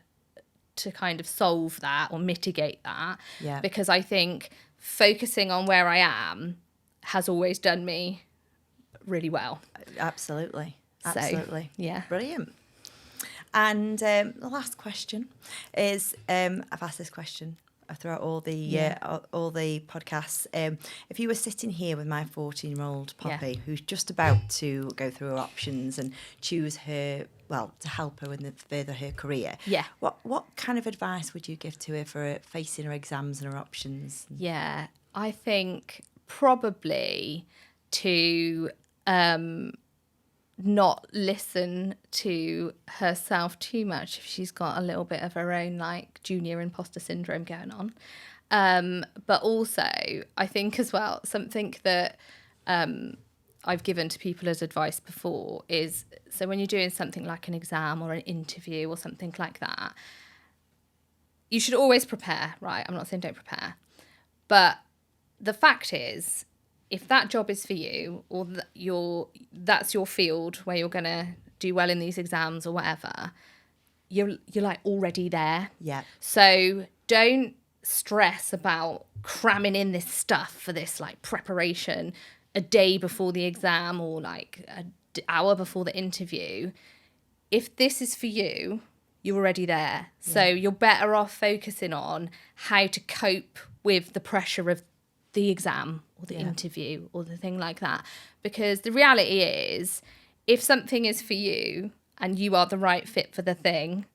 kind of solve that or mitigate that?
Yeah.
Because I think focusing on where I am has always done me really well.
Absolutely.
So,
Absolutely.
yeah.
Brilliant. And the last question is, I've asked this question throughout all the podcasts. If you were sitting here with my 14-year-old Poppy, who's just about to go through her options and choose her, to help her further her career, what kind of advice would you give to her for facing her exams and her options?
Yeah, I think probably to not listen to herself too much if she's got a little bit of her own, like, junior imposter syndrome going on. But also, I think as well, something that I've given to people as advice before is, so when you're doing something like an exam or an interview or something like that, you should always prepare, right? I'm not saying don't prepare. But the fact is, if that job is for you, or that's your field where you're going to do well in these exams or whatever, you're like already there.
Yeah.
So don't stress about cramming in this stuff for this like preparation a day before the exam or like an hour before the interview. If this is for you, you're already there. So you're better off focusing on how to cope with the pressure of the exam or the interview or the thing like that. Because the reality is, if something is for you and you are the right fit for the thing,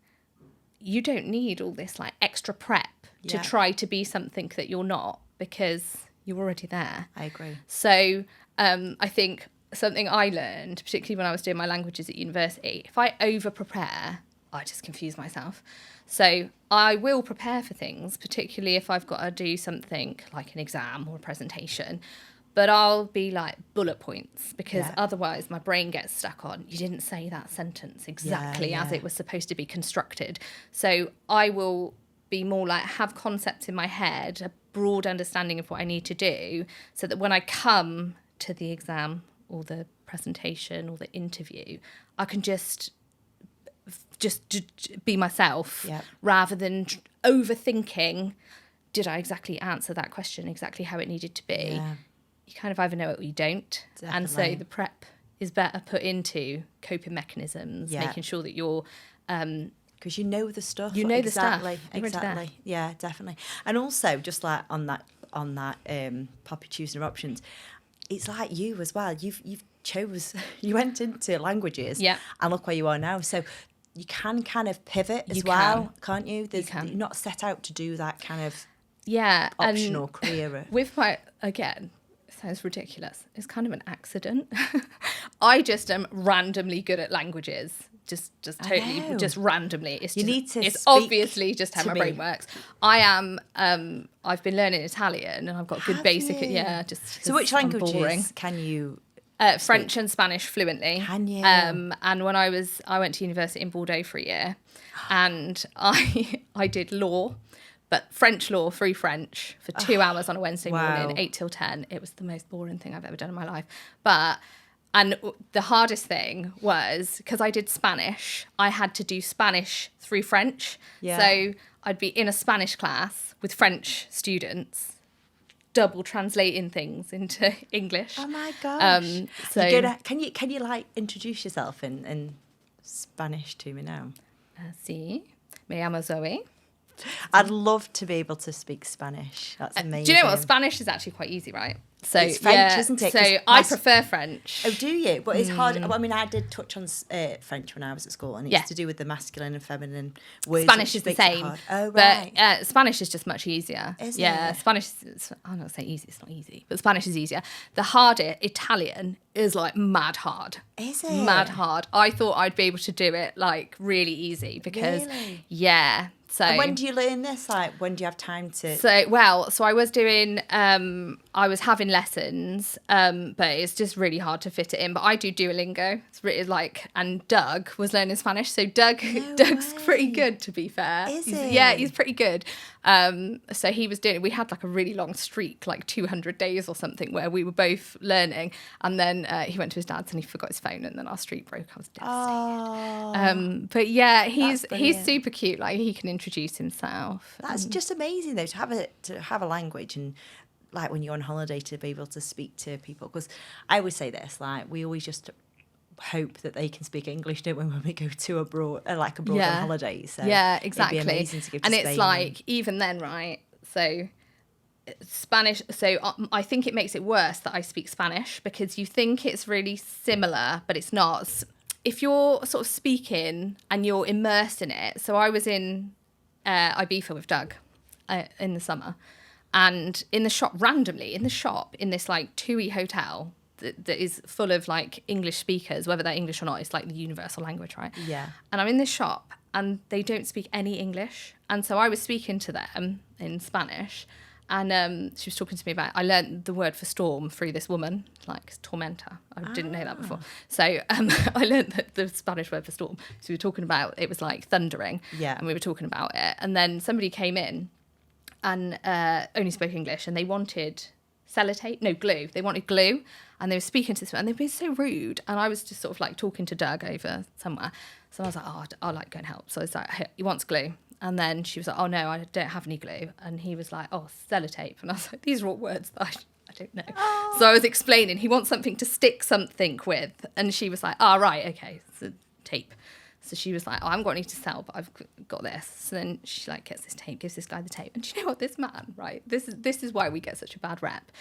you don't need all this like extra prep to try to be something that you're not, because you're already there.
I agree.
So I think something I learned, particularly when I was doing my languages at university, if I over prepare, I just confuse myself. So I will prepare for things, particularly if I've got to do something like an exam or a presentation, but I'll be like bullet points, because otherwise my brain gets stuck on, you didn't say that sentence exactly as it was supposed to be constructed. So I will be more like have concepts in my head, a broad understanding of what I need to do, so that when I come to the exam or the presentation or the interview, I can just be myself rather than overthinking, did I exactly answer that question exactly how it needed to be? Yeah. You kind of either know it or you don't. Definitely. And so the prep is better put into coping mechanisms, making sure that you're...
because you know the stuff.
You know
exactly,
the stuff.
Exactly. Yeah, definitely. And also, just like on that Poppy choosing her options, it's like you as well. You went into languages and look where you are now. So you can kind of pivot as well, can't you? You're not set out to do that kind of optional career.
With my, again, it sounds ridiculous, it's kind of an accident. I just am randomly good at languages. Just totally, just randomly. It's obviously just how my brain works. I am, I've been learning Italian and I've got good basic,
So which languages can you
French and Spanish fluently.
Can you?
And when I went to university in Bordeaux for a year, and I did law, but French law, free French, for 2 hours on a Wednesday morning, 8 till 10. It was the most boring thing I've ever done in my life. And the hardest thing was, because I did Spanish, I had to do Spanish through French. Yeah. So I'd be in a Spanish class with French students, double translating things into English.
Oh my gosh! So can you like introduce yourself in Spanish to me now?
Sí, me llamo Zoe.
I'd love to be able to speak Spanish. That's amazing.
Do you know what? Spanish is actually quite easy, right? So
it's French, isn't it?
So I prefer French.
Oh, do you? But it's hard. I mean, I did touch on French when I was at school, and it's to do with the masculine and feminine words.
Spanish is the same.
Oh, right.
But Spanish is just much easier.
Is
it? Spanish is, I'm not saying easy, it's not easy, but Spanish is easier. The harder, Italian, is like mad hard.
Is it?
Mad hard. I thought I'd be able to do it like really easy because, So
and when do you learn this? Like, when do you have time to?
So I was doing, I was having lessons, but it's just really hard to fit it in. But I do Duolingo. It's really like, and Doug was learning Spanish. So Doug's pretty good, to be fair.
Is he?
Yeah, he's pretty good. So he was doing, we had like a really long streak, like 200 days or something, where we were both learning. And then he went to his dad's and he forgot his phone, and then our streak broke. I was devastated. But yeah, he's super cute. Like, he can introduce himself.
That's just amazing though, to have a language, and like when you're on holiday to be able to speak to people. Because I always say this, like, we always just hope that they can speak English, don't we, when we go to abroad on holiday. So
yeah, exactly.
It'd be amazing to give to
and
Spain.
It's like, even then, right? So Spanish, so I think it makes it worse that I speak Spanish, because you think it's really similar, but it's not. If you're sort of speaking and you're immersed in it. So I was in Ibiza with Doug in the summer, and in the shop, randomly in this like TUI hotel that is full of like English speakers, whether they're English or not, it's like the universal language, right?
Yeah.
And I'm in this shop and they don't speak any English, and so I was speaking to them in Spanish, and she was talking to me about, I learned the word for storm through this woman, like tormenta. I didn't know that before. So I learned the Spanish word for storm. So we were talking about, it was like thundering.
Yeah.
And we were talking about it. And then somebody came in and only spoke English, and they wanted glue. They wanted glue, and they were speaking to this, and they've been so rude. And I was just sort of like talking to Doug over somewhere. So I was like, I'll like go and help. So I was like, hey, he wants glue. And then she was like, oh no, I don't have any glue. And he was like, oh, sellotape. And I was like, these are all words that I don't know.
Oh.
So I was explaining, he wants something to stick something with. And she was like, oh, right, okay, so tape. So she was like, oh, I haven't got any to sell, but I've got this. So then she like gets this tape, gives this guy the tape. And do you know what, this man, right, this is why we get such a bad rep.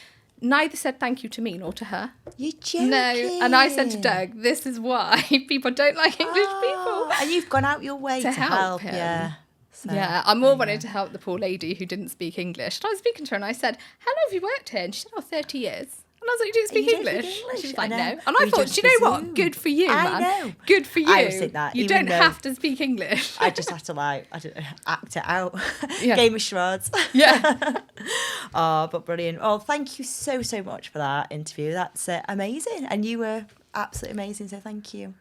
Neither said thank you to me nor to her.
You're joking.
No. And I said to Doug, this is why people don't like English people.
And you've gone out your way to help
him.
Yeah. So,
yeah, I more wanted to help the poor lady who didn't speak English. And I was speaking to her and I said, how long have you worked here? And she said, oh, 30 years. And I was like, you don't speak English? She was like, no. And I thought, do you know what? Good for you, man.
I know.
Good for you.
I always think that.
You don't have to speak English.
I just have to act it out.
Yeah.
Game of charades.
Yeah.
Oh, but brilliant. Oh, thank you so much for that interview. That's amazing. And you were absolutely amazing, so thank you.